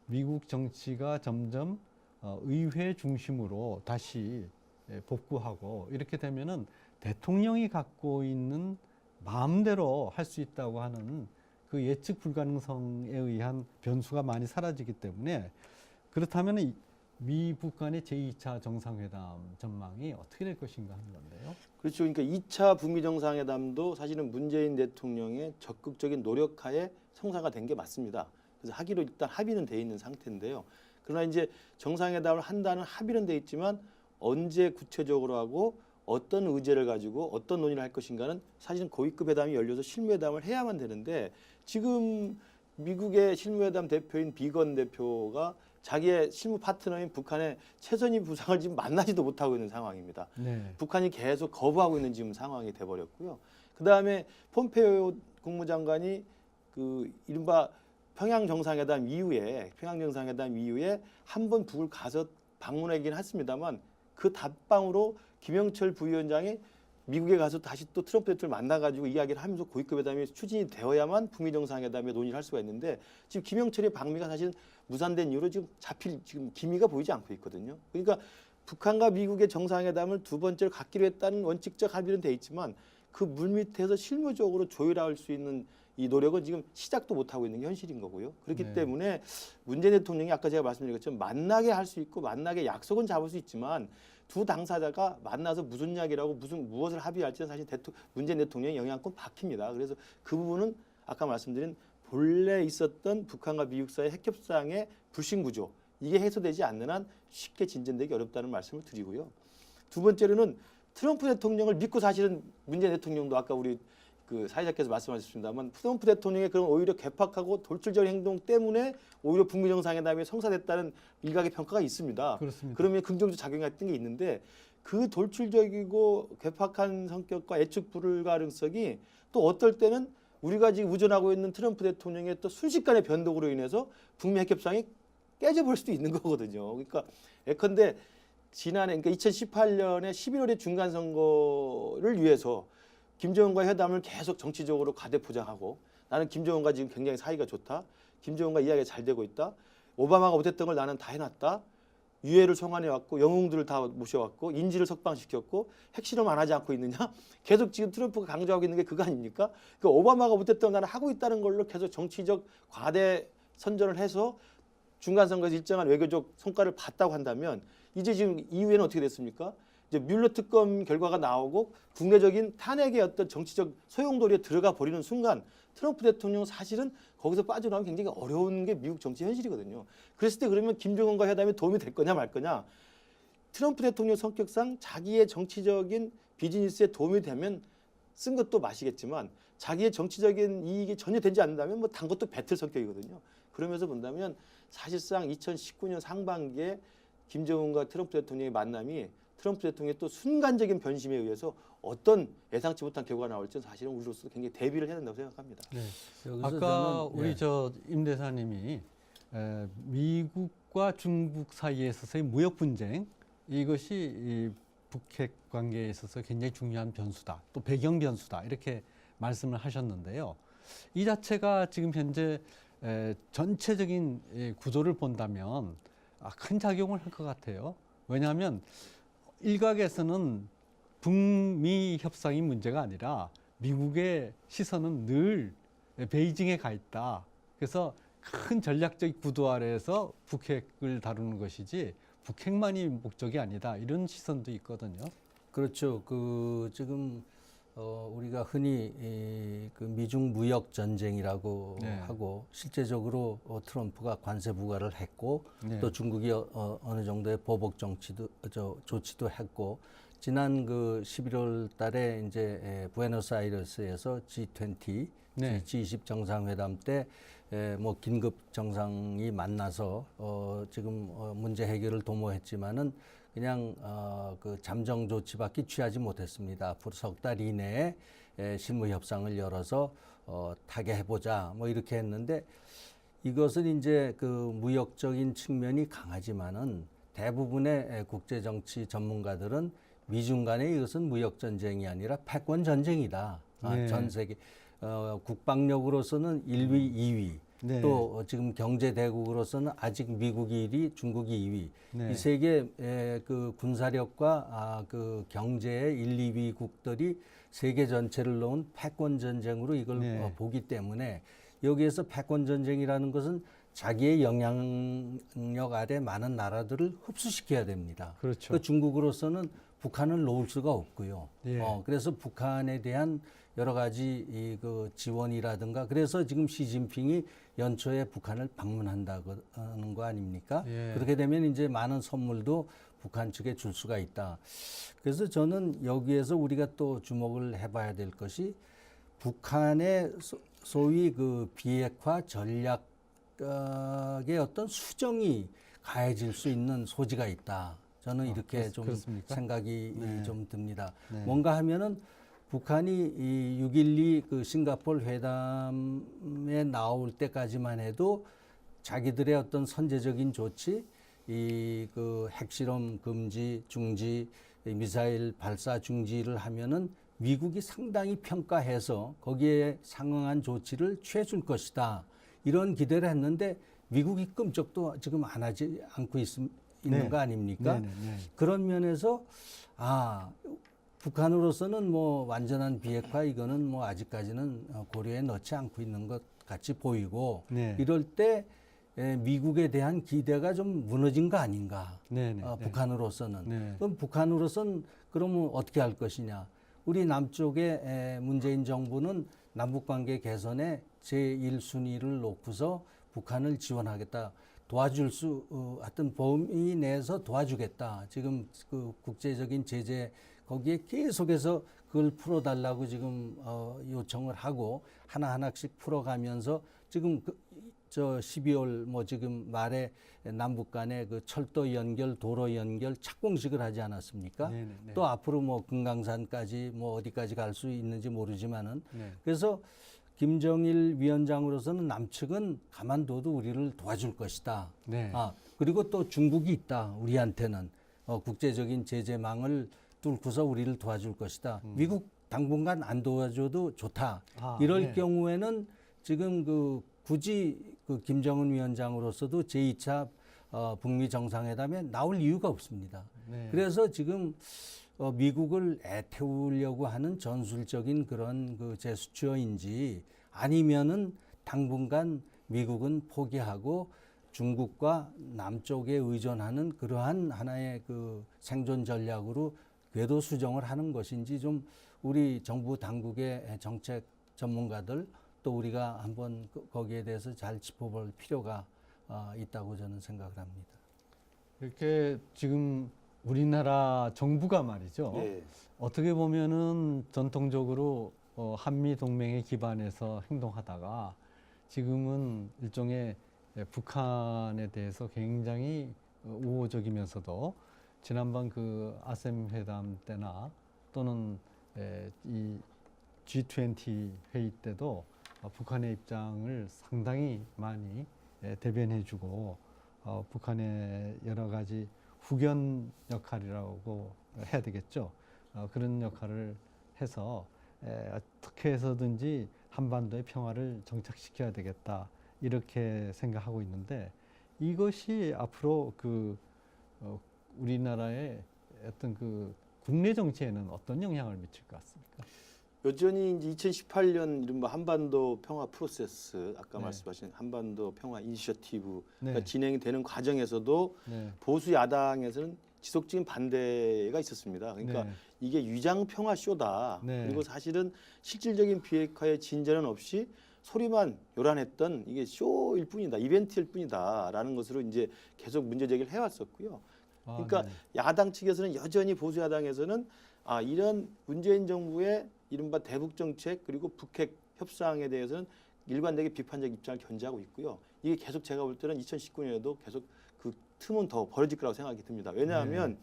미국 정치가 점점 의회 중심으로 다시 복구하고 이렇게 되면은 대통령이 갖고 있는 마음대로 할 수 있다고 하는 그 예측 불가능성에 의한 변수가 많이 사라지기 때문에 그렇다면 미북 간의 제2차 정상회담 전망이 어떻게 될 것인가 하는 건데요. 그렇죠. 그러니까 2차 북미 정상회담도 사실은 문재인 대통령의 적극적인 노력하에 성사가 된 게 맞습니다. 그래서 하기로 일단 합의는 돼 있는 상태인데요. 그러나 이제 정상회담을 한다는 합의는 돼 있지만 언제 구체적으로 하고 어떤 의제를 가지고 어떤 논의를 할 것인가는 사실은 고위급 회담이 열려서 실무회담을 해야만 되는데 지금 미국의 실무회담 대표인 비건 대표가 자기의 실무 파트너인 북한의 최선희 부상을 지금 만나지도 못하고 있는 상황입니다. 네. 북한이 계속 거부하고 있는 지금 상황이 돼버렸고요. 그 다음에 폼페이오 국무장관이 그 이른바 평양 정상회담 이후에 한 번 북을 가서 방문하긴 했습니다만 그 답방으로 김영철 부위원장이 미국에 가서 다시 또 트럼프 대통령을 만나가지고 이야기를 하면서 고위급 회담이 추진이 되어야만 북미 정상회담에 논의를 할 수가 있는데 지금 김영철의 방미가 사실 무산된 이후로 지금 기미가 보이지 않고 있거든요. 그러니까 북한과 미국의 정상회담을 두 번째로 갖기로 했다는 원칙적 합의는 돼 있지만 그 물밑에서 실무적으로 조율할 수 있는 이 노력은 지금 시작도 못하고 있는 게 현실인 거고요. 그렇기 네. 때문에 문재인 대통령이 아까 제가 말씀드린 것처럼 만나게 할 수 있고 만나게 약속은 잡을 수 있지만 두 당사자가 만나서 무슨 이야기라고 무엇을 합의할지는 사실 문재인 대통령의 영향권 박힙니다. 그래서 그 부분은 아까 말씀드린 본래 있었던 북한과 미국 사이의 핵협상의 불신 구조 이게 해소되지 않는 한 쉽게 진전되기 어렵다는 말씀을 드리고요. 두 번째로는 트럼프 대통령을 믿고 사실은 문재인 대통령도 아까 우리 그 사회자께서 말씀하셨습니다만 트럼프 대통령의 그런 오히려 괴팍하고 돌출적인 행동 때문에 오히려 북미 정상회담이 성사됐다는 일각의 평가가 있습니다. 그렇습니다. 그러면 긍정적 작용했던 게 있는데 그 돌출적이고 괴팍한 성격과 예측 불가능성이 또 어떨 때는 우리가 지금 의존하고 있는 트럼프 대통령의 또 순식간의 변동으로 인해서 북미 핵협상이 깨져버릴 수도 있는 거거든요. 그러니까 예컨대 지난해 그러니까 2018년에 11월에 중간 선거를 위해서 김정은과 회담을 계속 정치적으로 과대포장하고 나는 김정은과 지금 굉장히 사이가 좋다. 김정은과 이야기가 잘 되고 있다. 오바마가 못했던 걸 나는 다 해놨다. 유해를 송환해왔고 영웅들을 다 모셔왔고 인지를 석방시켰고 핵실험 안 하지 않고 있느냐. 계속 지금 트럼프가 강조하고 있는 게 그거 아닙니까? 그러니까 오바마가 못했던 걸 나는 하고 있다는 걸로 계속 정치적 과대 선전을 해서 중간선거에서 일정한 외교적 성과를 봤다고 한다면 이제 지금 이후에는 어떻게 됐습니까? 이제 뮬러 특검 결과가 나오고 국내적인 탄핵의 어떤 정치적 소용돌이에 들어가 버리는 순간 트럼프 대통령은 사실은 거기서 빠져나오면 굉장히 어려운 게 미국 정치 현실이거든요. 그랬을 때 그러면 김정은과 회담에 도움이 될 거냐 말 거냐. 트럼프 대통령 성격상 자기의 정치적인 비즈니스에 도움이 되면 쓴 것도 마시겠지만 자기의 정치적인 이익이 전혀 되지 않는다면 뭐 단 것도 뱉을 성격이거든요. 그러면서 본다면 사실상 2019년 상반기에 김정은과 트럼프 대통령의 만남이 트럼프 대통령의 또 순간적인 변심에 의해서 어떤 예상치 못한 결과가 나올지는 사실은 우리로서 굉장히 대비를 해야 된다고 생각합니다. 네. 여기서 아까 저는, 우리 임 대사님이 미국과 중국 사이에 있어서의 무역 분쟁 이것이 이 북핵 관계에 있어서 굉장히 중요한 변수다. 또 배경 변수다. 이렇게 말씀을 하셨는데요. 이 자체가 지금 현재 전체적인 구조를 본다면 큰 작용을 할 것 같아요. 왜냐하면 일각에서는 북미 협상이 문제가 아니라 미국의 시선은 늘 베이징에 가 있다. 그래서 큰 전략적 구도 아래에서 북핵을 다루는 것이지 북핵만이 목적이 아니다. 이런 시선도 있거든요. 그렇죠. 그 지금 우리가 흔히 그 미중 무역 전쟁이라고 네. 하고 실제적으로 트럼프가 관세 부과를 했고 네. 또 중국이 어느 정도의 보복 조치도 했고 지난 그 11월 달에 이제 부에노스아이레스에서 G20, 네. G20 정상회담 때 뭐 긴급 정상이 만나서 지금 문제 해결을 도모했지만은 그냥 그 잠정 조치밖에 취하지 못했습니다. 앞으로 석 달 이내에 실무 협상을 열어서 타개해 보자 뭐 이렇게 했는데 이것은 이제 그 무역적인 측면이 강하지만은 대부분의 국제 정치 전문가들은 미중 간에 이것은 무역 전쟁이 아니라 패권 전쟁이다. 네. 전 세계 국방력으로서는 1위, 2위. 네. 또 지금 경제 대국으로서는 아직 미국이 1위, 중국이 2위. 네. 이 세계 그 군사력과 그 경제의 1, 2위 국들이 세계 전체를 놓은 패권 전쟁으로 이걸 네. 보기 때문에 여기에서 패권 전쟁이라는 것은 자기의 영향력 아래 많은 나라들을 흡수시켜야 됩니다. 그렇죠. 그 중국으로서는 북한을 놓을 수가 없고요. 예. 그래서 북한에 대한 여러 가지 그 지원이라든가 그래서 지금 시진핑이 연초에 북한을 방문한다는 거 아닙니까? 예. 그렇게 되면 이제 많은 선물도 북한 측에 줄 수가 있다. 그래서 저는 여기에서 우리가 또 주목을 해봐야 될 것이 북한의 소위 그 비핵화 전략의 어떤 수정이 가해질 수 있는 소지가 있다. 저는 이렇게 좀 그렇습니까? 생각이 네. 좀 듭니다. 네. 뭔가 하면은 북한이 이 6.12 그 싱가포르 회담에 나올 때까지만 해도 자기들의 어떤 선제적인 조치, 이 그 핵실험 금지, 중지, 미사일 발사 중지를 하면은 미국이 상당히 평가해서 거기에 상응한 조치를 취해줄 것이다. 이런 기대를 했는데 미국이 끔찍도 지금 안 하지 않고 있는 네. 거 아닙니까? 네, 네, 네. 그런 면에서 북한으로서는 뭐 완전한 비핵화 이거는 뭐 아직까지는 고려에 넣지 않고 있는 것 같이 보이고 네. 이럴 때 미국에 대한 기대가 좀 무너진 거 아닌가? 네, 네, 네. 북한으로서는. 네. 그럼 북한으로서는 그러면 어떻게 할 것이냐? 우리 남쪽의 문재인 정부는 남북관계 개선에 제1순위를 놓고서 북한을 지원하겠다. 도와줄 수 하여튼 범위 내에서 도와주겠다. 지금 그 국제적인 제재 거기에 계속해서 그걸 풀어달라고 지금 요청을 하고 하나하나씩 풀어가면서 지금 저 12월 뭐 지금 말에 남북 간의 그 철도 연결, 도로 연결 착공식을 하지 않았습니까? 네, 네, 네. 또 앞으로 뭐 금강산까지 뭐 어디까지 갈 수 있는지 모르지만은 네. 그래서 김정일 위원장으로서는 남측은 가만둬도 우리를 도와줄 것이다. 네. 그리고 또 중국이 있다. 우리한테는 국제적인 제재망을 뚫고서 우리를 도와줄 것이다. 미국 당분간 안 도와줘도 좋다. 이럴 네. 경우에는 지금 그 굳이 그 김정은 위원장으로서도 제2차 북미 정상회담에 나올 이유가 없습니다. 네. 그래서 지금 미국을 애태우려고 하는 전술적인 그런 그 제스처인지 아니면은 당분간 미국은 포기하고 중국과 남쪽에 의존하는 그러한 하나의 그 생존 전략으로 궤도 수정을 하는 것인지 좀 우리 정부 당국의 정책 전문가들 또 우리가 한번 거기에 대해서 잘 짚어볼 필요가 있다고 저는 생각을 합니다. 이렇게 지금 우리나라 정부가 말이죠. 예. 어떻게 보면은 전통적으로 한미 동맹에 기반해서 행동하다가 지금은 일종의 북한에 대해서 굉장히 우호적이면서도 지난번 그 아셈 회담 때나 또는 이 G20 회의 때도 북한의 입장을 상당히 많이 대변해주고 북한의 여러 가지 후견 역할이라고 해야 되겠죠. 그런 역할을 해서 어떻게 해서든지 한반도의 평화를 정착시켜야 되겠다 이렇게 생각하고 있는데 이것이 앞으로 우리나라의 어떤 국내 정치에는 어떤 영향을 미칠 것 같습니까? 여전히 이제 2018년 이른바 한반도 평화 프로세스 아까 네. 말씀하신 한반도 평화 이니셔티브가 네. 진행이 되는 과정에서도 네. 보수 야당에서는 지속적인 반대가 있었습니다. 그러니까 네. 이게 위장 평화 쇼다. 네. 그리고 사실은 실질적인 비핵화의 진전은 없이 소리만 요란했던 이게 쇼일 뿐이다, 이벤트일 뿐이다라는 것으로 이제 계속 문제 제기를 해왔었고요. 그러니까 네. 야당 측에서는 여전히 보수 야당에서는 이런 문재인 정부의 이른바 대북 정책 그리고 북핵 협상에 대해서는 일관되게 비판적 입장을 견지하고 있고요. 이게 계속 제가 볼 때는 2019년에도 계속 그 틈은 더 벌어질 거라고 생각이 듭니다. 왜냐하면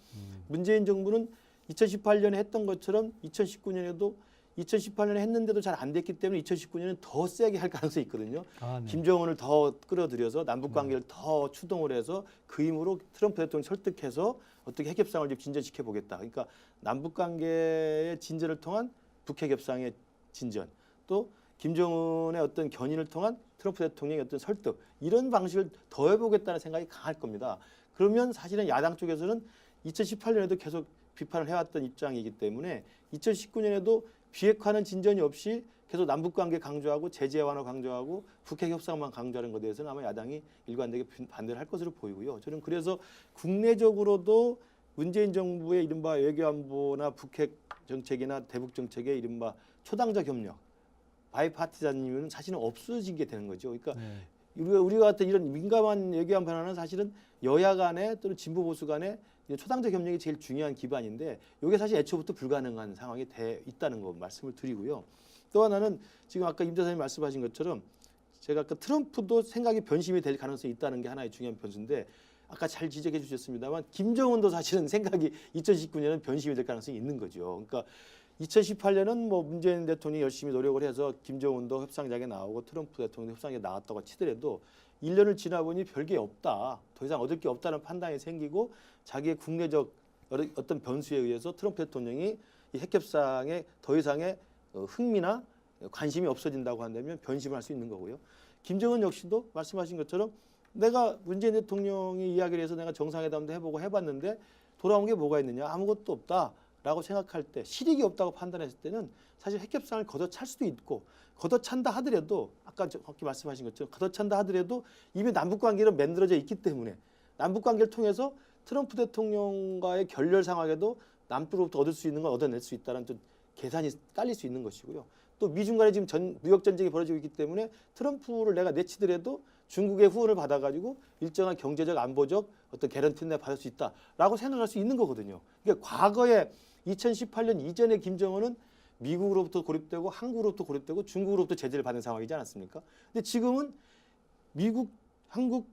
문재인 정부는 2018년에 했던 것처럼 2019년에도 2018년에 했는데도 잘 안 됐기 때문에 2019년은 더 세게 할 가능성이 있거든요. 네. 김정은을 더 끌어들여서 남북 관계를 더 추동을 해서 그 힘으로 트럼프 대통령 설득해서 어떻게 핵 협상을 좀 진전시켜 보겠다. 그러니까 남북 관계의 진전을 통한 북핵 협상의 진전, 또 김정은의 어떤 견인을 통한 트럼프 대통령의 어떤 설득 이런 방식을 더해보겠다는 생각이 강할 겁니다. 그러면 사실은 야당 쪽에서는 2018년에도 계속 비판을 해왔던 입장이기 때문에 2019년에도 비핵화는 진전이 없이 계속 남북관계 강조하고 제재 완화 강조하고 북핵 협상만 강조하는 것에 대해서는 아마 야당이 일관되게 반대를 할 것으로 보이고요. 저는 그래서 국내적으로도 문재인 정부의 이른바 외교안보나 북핵 정책이나 대북 정책의 이른바 초당적 협력, 바이파티자님은 사실은 없어지게 되는 거죠. 그러니까 네. 우리가 같은 이런 민감한 외교안 변화는 사실은 여야 간에 또는 진보 보수 간에 초당적 협력이 제일 중요한 기반인데 이게 사실 애초부터 불가능한 상황이 돼 있다는 거 말씀을 드리고요. 또 하나는 지금 아까 임 대사님 말씀하신 것처럼 제가 아까 트럼프도 생각이 변심이 될 가능성이 있다는 게 하나의 중요한 변수인데 아까 잘 지적해 주셨습니다만 김정은도 사실은 생각이 2019년은 변심이 될 가능성이 있는 거죠. 그러니까 2018년은 뭐 문재인 대통령이 열심히 노력을 해서 김정은도 협상장에 나오고 트럼프 대통령도 협상장에 나왔다고 치더라도 1년을 지나보니 별게 없다. 더 이상 얻을 게 없다는 판단이 생기고 자기의 국내적 어떤 변수에 의해서 트럼프 대통령이 이 핵협상에 더 이상의 흥미나 관심이 없어진다고 한다면 변심을 할 수 있는 거고요. 김정은 역시도 말씀하신 것처럼 내가 문재인 대통령이 이야기를 해서 내가 정상회담도 해보고 해봤는데 돌아온 게 뭐가 있느냐 아무것도 없다라고 생각할 때 실익이 없다고 판단했을 때는 사실 핵협상을 걷어찰 수도 있고 걷어찬다 하더라도 아까 정확히 말씀하신 것처럼 걷어찬다 하더라도 이미 남북관계는 만들어져 있기 때문에 남북관계를 통해서 트럼프 대통령과의 결렬 상황에도 남쪽으로부터 얻을 수 있는 건 얻어낼 수 있다는 좀 계산이 깔릴 수 있는 것이고요. 또 미중 간에 지금 무역 전쟁이 벌어지고 있기 때문에 트럼프를 내가 내치더라도 중국의 후원을 받아가지고 일정한 경제적 안보적 어떤 개런티를 내가 받을 수 있다라고 생각할 수 있는 거거든요. 그러니까 과거에 2018년 이전에 김정은은 미국으로부터 고립되고 한국으로부터 고립되고 중국으로부터 제재를 받는 상황이지 않았습니까? 근데 지금은 미국, 한국,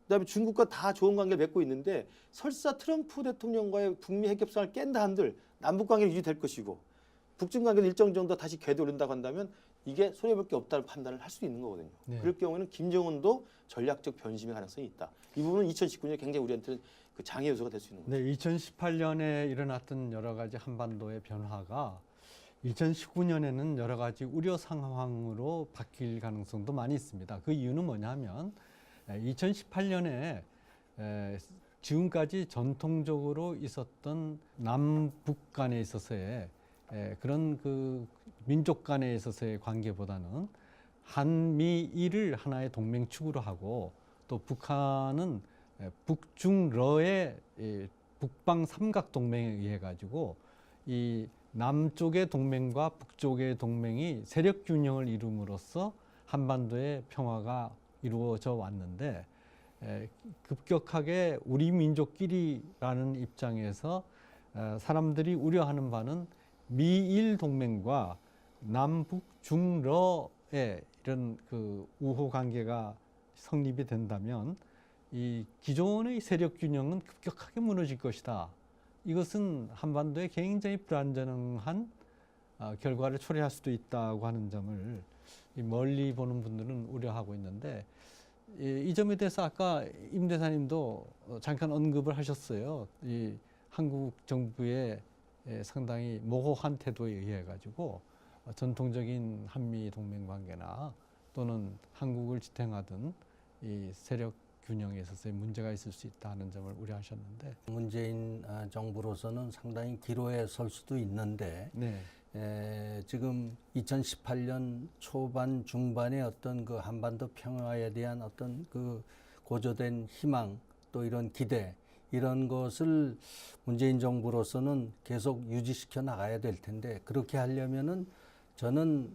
그다음에 중국과 다 좋은 관계를 맺고 있는데 설사 트럼프 대통령과의 북미 핵협상을 깬다 한들 남북 관계는 유지될 것이고 북중 관계는 일정 정도 다시 궤도 올린다고 한다면 이게 손해볼 게 없다는 판단을 할 수 있는 거거든요. 네. 그럴 경우에는 김정은도 전략적 변심의 가능성이 있다. 이 부분은 2019년에 굉장히 우리한테는 그 장애 요소가 될 수 있는 거죠. 네, 2018년에 일어났던 여러 가지 한반도의 변화가 2019년에는 여러 가지 우려 상황으로 바뀔 가능성도 많이 있습니다. 그 이유는 뭐냐면 2018년에 지금까지 전통적으로 있었던 남북 간에 있어서의 그런 민족 간에 있어서의 관계보다는 한미일을 하나의 동맹축으로 하고 또 북한은 북중러의 북방 삼각 동맹에 의해 가지고 이 남쪽의 동맹과 북쪽의 동맹이 세력 균형을 이룸으로써 한반도의 평화가 이루어져 왔는데 급격하게 우리 민족끼리라는 입장에서 사람들이 우려하는 바는 미일 동맹과 남북 중러의 이런 우호 관계가 성립이 된다면 이 기존의 세력 균형은 급격하게 무너질 것이다. 이것은 한반도에 굉장히 불안정한 결과를 초래할 수도 있다고 하는 점을 멀리 보는 분들은 우려하고 있는데 이 점에 대해서 아까 임 대사님도 잠깐 언급을 하셨어요. 이 한국 정부의 상당히 모호한 태도에 의해 가지고 전통적인 한미 동맹 관계나 또는 한국을 지탱하던 이 세력 균형에 있어서의 문제가 있을 수 있다는 점을 우려하셨는데, 문재인 정부로서는 상당히 기로에 설 수도 있는데 네, 지금 2018년 초반 중반에 어떤 그 한반도 평화에 대한 어떤 그 고조된 희망 또 이런 기대 이런 것을 문재인 정부로서는 계속 유지시켜 나가야 될 텐데, 그렇게 하려면은 저는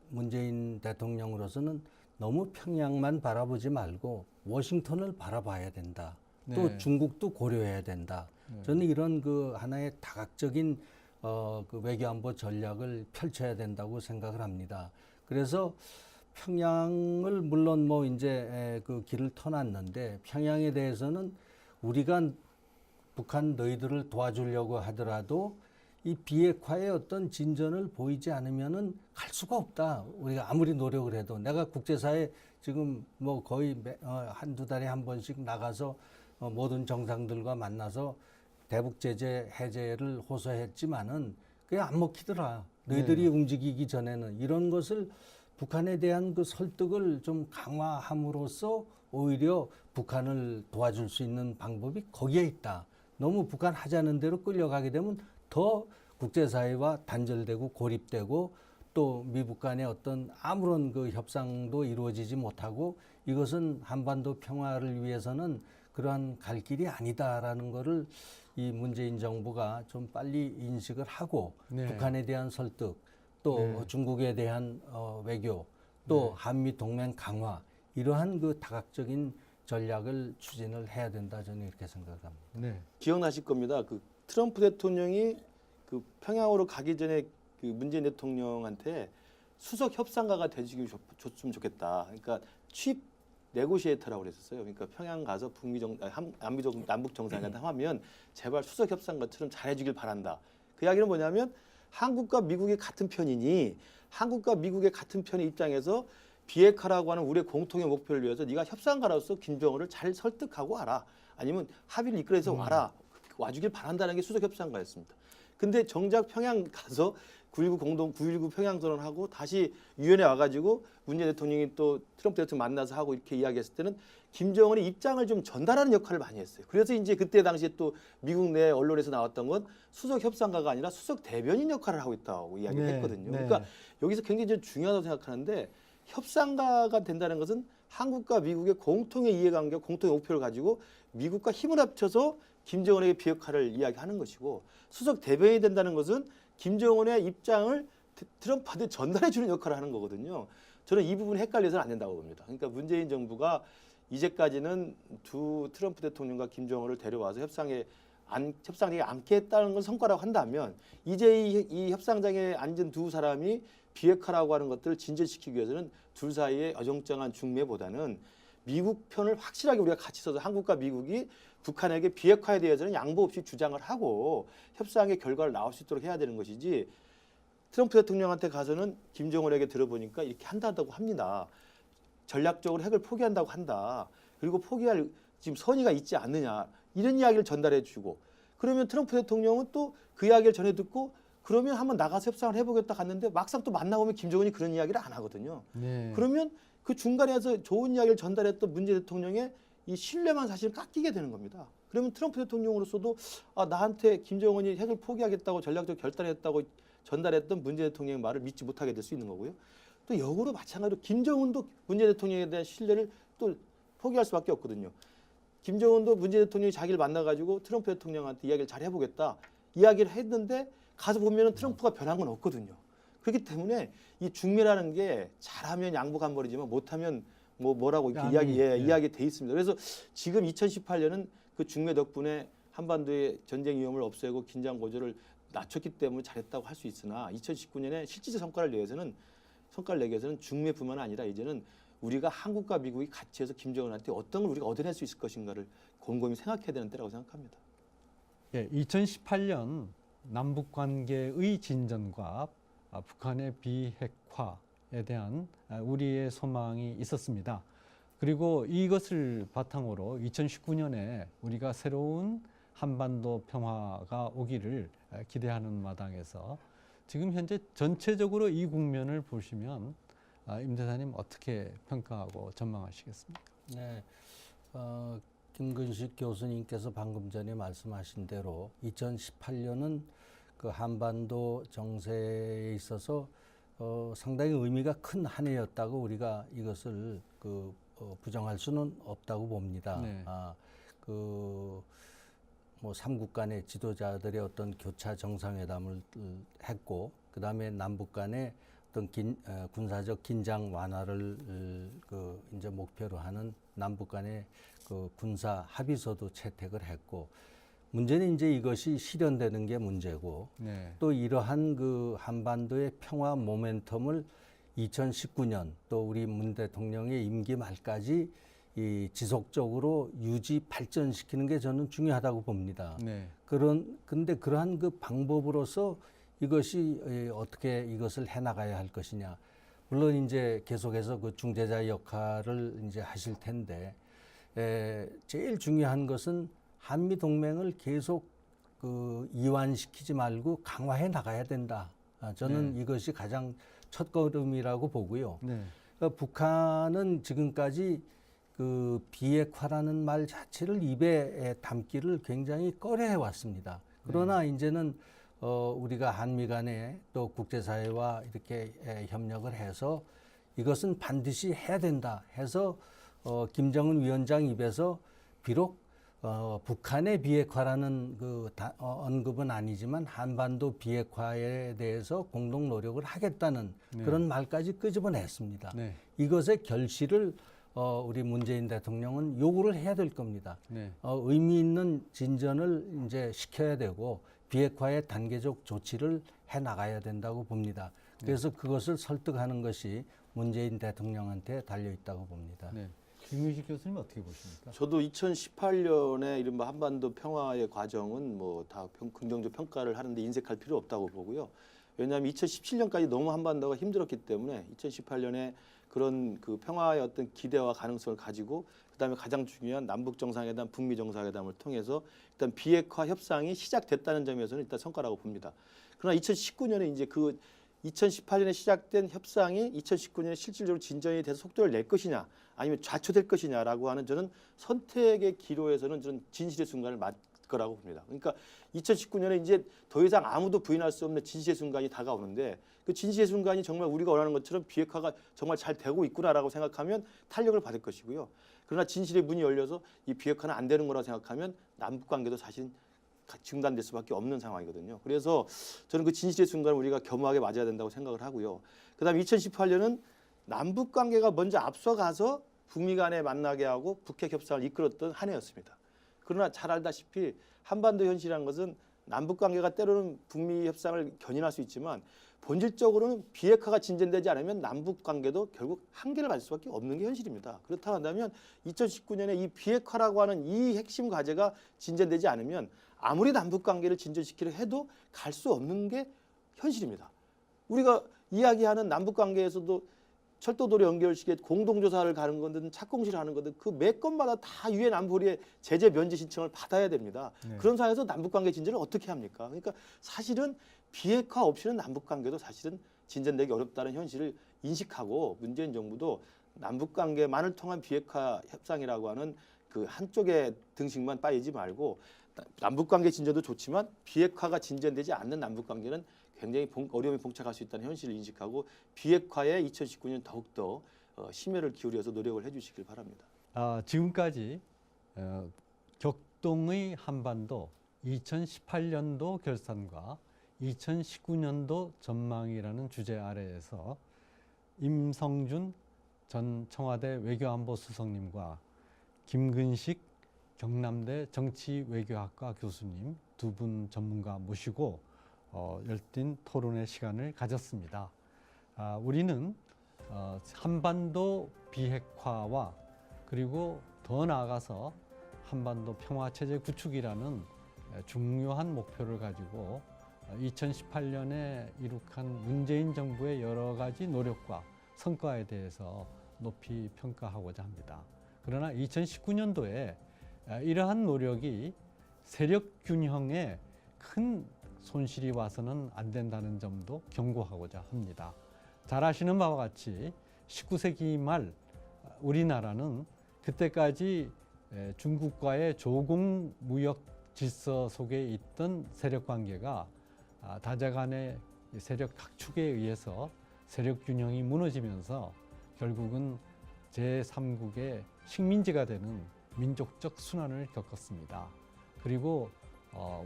문재인 대통령으로서는 너무 평양만 바라보지 말고 워싱턴을 바라봐야 된다. 또 네. 중국도 고려해야 된다. 저는 이런 그 하나의 다각적인 그 외교안보 전략을 펼쳐야 된다고 생각을 합니다. 그래서 평양을 물론 뭐 이제 그 길을 터놨는데, 평양에 대해서는 우리가 북한 너희들을 도와주려고 하더라도 이 비핵화의 어떤 진전을 보이지 않으면은 갈 수가 없다. 우리가 아무리 노력을 해도. 내가 국제사회 지금 뭐 거의 한두 달에 한 번씩 나가서 모든 정상들과 만나서 대북 제재 해제를 호소했지만은 그게 안 먹히더라. 너희들이 움직이기 전에는. 이런 것을 북한에 대한 그 설득을 좀 강화함으로써 오히려 북한을 도와줄 수 있는 방법이 거기에 있다. 너무 북한 하자는 대로 끌려가게 되면 더 국제사회와 단절되고 고립되고 또 미북 간의 어떤 아무런 그 협상도 이루어지지 못하고, 이것은 한반도 평화를 위해서는 그러한 갈 길이 아니다라는 거를 이 문재인 정부가 좀 빨리 인식을 하고 네. 북한에 대한 설득 또 네. 중국에 대한 외교 또 한미 동맹 강화 이러한 그 다각적인 전략을 추진을 해야 된다, 저는 이렇게 생각합니다. 네. 기억나실 겁니다. 그 트럼프 대통령이 그 평양으로 가기 전에 그 문재인 대통령한테 수석 협상가가 되시기 줬으면 좋겠다. 그러니까 취입 네고시에이터라고 그랬었어요. 그러니까 평양 가서 남북 정상회담 하면 제발 수석 협상가처럼 잘해주길 바란다. 그 이야기는 뭐냐면 한국과 미국이 같은 편이니 한국과 미국의 같은 편의 입장에서 비핵화라고 하는 우리의 공통의 목표를 위해서 네가 협상가로서 김정은을 잘 설득하고 와라. 아니면 합의를 이끌어서 와라. 와주길 바란다는 게 수석 협상가였습니다. 근데 정작 평양 가서 9.19 평양선언하고 다시 유엔에 와가지고 문재인 대통령이 또 트럼프 대통령 만나서 하고 이렇게 이야기했을 때는 김정은의 입장을 좀 전달하는 역할을 많이 했어요. 그래서 이제 그때 당시에 또 미국 내 언론에서 나왔던 건 수석 협상가가 아니라 수석 대변인 역할을 하고 있다고 이야기를 네, 했거든요. 네. 그러니까 여기서 굉장히 좀 중요하다고 생각하는데, 협상가가 된다는 것은 한국과 미국의 공통의 이해관계, 공통의 목표를 가지고 미국과 힘을 합쳐서 김정은에게 비핵화를 이야기하는 것이고, 수석 대변인이 된다는 것은 김정은의 입장을 트럼프한테 전달해 주는 역할을 하는 거거든요. 저는 이 부분이 헷갈려서는 안 된다고 봅니다. 그러니까 문재인 정부가 이제까지는 두 트럼프 대통령과 김정은을 데려와서 협상장에 앉겠다는 건 성과라고 한다면, 이제 이 협상장에 앉은 두 사람이 비핵화라고 하는 것들을 진전시키기 위해서는 둘 사이의 어정쩡한 중매보다는 미국 편을 확실하게 우리가 같이 서서 한국과 미국이 북한에게 비핵화에 대해서는 양보 없이 주장을 하고 협상의 결과를 나올 수 있도록 해야 되는 것이지, 트럼프 대통령한테 가서는 김정은에게 들어보니까 이렇게 한다고 합니다. 전략적으로 핵을 포기한다고 한다. 그리고 포기할 지금 선의가 있지 않느냐. 이런 이야기를 전달해 주고, 그러면 트럼프 대통령은 또 그 이야기를 전해 듣고 그러면 한번 나가서 협상을 해보겠다 갔는데 막상 또 만나보면 김정은이 그런 이야기를 안 하거든요. 네. 그러면 그 중간에서 좋은 이야기를 전달했던 문재인 대통령의 이 신뢰만 사실 깎이게 되는 겁니다. 그러면 트럼프 대통령으로서도 나한테 김정은이 핵을 포기하겠다고 전략적 결단했다고 전달했던 문재인 대통령의 말을 믿지 못하게 될 수 있는 거고요. 또 역으로 마찬가지로 김정은도 문재인 대통령에 대한 신뢰를 또 포기할 수밖에 없거든요. 김정은도 문재인 대통령이 자기를 만나가지고 트럼프 대통령한테 이야기를 잘 해보겠다 이야기를 했는데 가서 보면은 트럼프가 변한 건 없거든요. 그렇기 때문에 이 중매라는 게 잘하면 양보간벌이지만 못하면 뭐라고 이렇게 이야기 돼 있습니다. 그래서 지금 2018년은 그 중매 덕분에 한반도의 전쟁 위험을 없애고 긴장 고조를 낮췄기 때문에 잘했다고 할 수 있으나 2019년에 실질적 성과를 내기 위해서는 중매뿐만 아니라 이제는 우리가 한국과 미국이 같이 해서 김정은한테 어떤 걸 우리가 얻어낼 수 있을 것인가를 곰곰이 생각해야 되는 때라고 생각합니다. 예, 2018년 남북 관계의 진전과 북한의 비핵화에 대한 우리의 소망이 있었습니다. 그리고 이것을 바탕으로 2019년에 우리가 새로운 한반도 평화가 오기를 기대하는 마당에서 지금 현재 전체적으로 이 국면을 보시면 임 대사님 어떻게 평가하고 전망하시겠습니까? 네, 김근식 교수님께서 방금 전에 말씀하신 대로 2018년은 그 한반도 정세에 있어서 상당히 의미가 큰 한 해였다고 우리가 이것을 부정할 수는 없다고 봅니다. 네. 뭐 삼국 간의 지도자들의 어떤 교차 정상회담을 했고, 그 다음에 남북 간의 어떤 군사적 긴장 완화를 이제 목표로 하는 남북 간의 그 군사 합의서도 채택을 했고, 문제는 이제 이것이 실현되는 게 문제고, 네. 또 이러한 그 한반도의 평화 모멘텀을 2019년 또 우리 문 대통령의 임기 말까지 이 지속적으로 유지 발전시키는 게 저는 중요하다고 봅니다. 네. 근데 그러한 그 방법으로서 이것이 어떻게 이것을 해나가야 할 것이냐. 물론 이제 계속해서 그 중재자 역할을 이제 하실 텐데, 제일 중요한 것은 한미 동맹을 계속 그 이완시키지 말고 강화해 나가야 된다. 저는 이것이 가장 첫걸음이라고 보고요. 네. 그러니까 북한은 지금까지 그 비핵화라는 말 자체를 입에 담기를 굉장히 꺼려해 왔습니다. 그러나 이제는 우리가 한미 간에 또 국제사회와 이렇게 협력을 해서 이것은 반드시 해야 된다 해서 김정은 위원장 입에서 비록 북한의 비핵화라는 언급은 아니지만 한반도 비핵화에 대해서 공동 노력을 하겠다는 그런 말까지 끄집어냈습니다. 네. 이것의 결실을 우리 문재인 대통령은 요구를 해야 될 겁니다. 네. 의미 있는 진전을 이제 시켜야 되고 비핵화의 단계적 조치를 해 나가야 된다고 봅니다. 그래서 그것을 설득하는 것이 문재인 대통령한테 달려 있다고 봅니다. 네. 김윤식 교수님 어떻게 보십니까? 저도 2018년에 이른바 한반도 평화의 과정은 뭐 다 긍정적 평가를 하는데 인색할 필요 없다고 보고요. 왜냐하면 2017년까지 너무 한반도가 힘들었기 때문에 2018년에 그런 그 평화의 어떤 기대와 가능성을 가지고 그다음에 가장 중요한 남북 정상회담, 북미 정상회담을 통해서 일단 비핵화 협상이 시작됐다는 점에서는 일단 성과라고 봅니다. 그러나 2019년에 이제 그 2018년에 시작된 협상이 2019년에 실질적으로 진전이 돼서 속도를 낼 것이냐 아니면 좌초될 것이냐라고 하는 저는 선택의 기로에서는 저는 진실의 순간을 맞 거라고 봅니다. 그러니까 2019년에 이제 더 이상 아무도 부인할 수 없는 진실의 순간이 다가오는데 그 진실의 순간이 정말 우리가 원하는 것처럼 비핵화가 정말 잘 되고 있구나라고 생각하면 탄력을 받을 것이고요. 그러나 진실의 문이 열려서 이 비핵화는 안 되는 거라고 생각하면 남북 관계도 사실 중단될 수밖에 없는 상황이거든요. 그래서 저는 그 진실의 순간을 우리가 겸허하게 맞아야 된다고 생각을 하고요. 그다음에 2018년은 남북 관계가 먼저 앞서가서 북미 간에 만나게 하고 북핵 협상을 이끌었던 한 해였습니다. 그러나 잘 알다시피 한반도 현실이라는 것은 남북 관계가 때로는 북미 협상을 견인할 수 있지만 본질적으로는 비핵화가 진전되지 않으면 남북 관계도 결국 한계를 맞을 수밖에 없는 게 현실입니다. 그렇다 한다면 2019년에 이 비핵화라고 하는 이 핵심 과제가 진전되지 않으면 아무리 남북 관계를 진전시키려 해도 갈 수 없는 게 현실입니다. 우리가 이야기하는 남북 관계에서도 철도도로 연결시켜 공동조사를 가는 거든 착공실을 하는 거든 그 매 건마다 다 유엔 안보리의 제재 면제 신청을 받아야 됩니다. 네. 그런 상황에서 남북관계 진전을 어떻게 합니까? 그러니까 사실은 비핵화 없이는 남북관계도 사실은 진전되기 어렵다는 현실을 인식하고 문재인 정부도 남북관계만을 통한 비핵화 협상이라고 하는 그 한쪽의 등식만 빠이지 말고 남북관계 진전도 좋지만 비핵화가 진전되지 않는 남북관계는 굉장히 어려움이 봉착할 수 있다는 현실을 인식하고 비핵화에 2019년 더욱더 심혈을 기울여서 노력을 해주시길 바랍니다. 지금까지 격동의 한반도 2018년도 결산과 2019년도 전망이라는 주제 아래에서 임성준 전 청와대 외교안보수석님과 김근식 경남대 정치외교학과 교수님 두 분 전문가 모시고 열띤 토론의 시간을 가졌습니다. 우리는 한반도 비핵화와 그리고 더 나아가서 한반도 평화체제 구축이라는 중요한 목표를 가지고 2018년에 이룩한 문재인 정부의 여러 가지 노력과 성과에 대해서 높이 평가하고자 합니다. 그러나 2019년도에 이러한 노력이 세력 균형에 큰 손실이 와서는 안 된다는 점도 경고하고자 합니다. 잘 아시는 바와 같이 19세기 말 우리나라는 그때까지 중국과의 조공 무역 질서 속에 있던 세력 관계가 다자간의 세력 각축에 의해서 세력 균형이 무너지면서 결국은 제3국의 식민지가 되는 민족적 순환을 겪었습니다. 그리고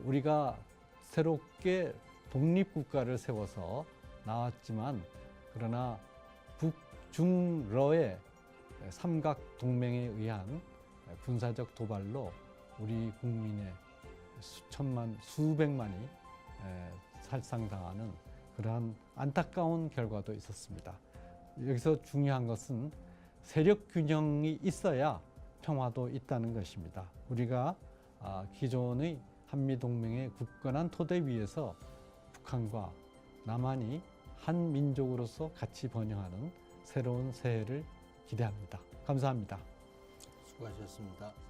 우리가 새롭게 독립국가를 세워서 나왔지만 그러나 북중러의 삼각동맹에 의한 군사적 도발로 우리 국민의 수천만, 수백만이 살상당하는 그러한 안타까운 결과도 있었습니다. 여기서 중요한 것은 세력 균형이 있어야 평화도 있다는 것입니다. 우리가 기존의 한미동맹의 굳건한 토대 위에서 북한과 남한이 한 민족으로서 같이 번영하는 새로운 새해를 기대합니다. 감사합니다. 수고하셨습니다.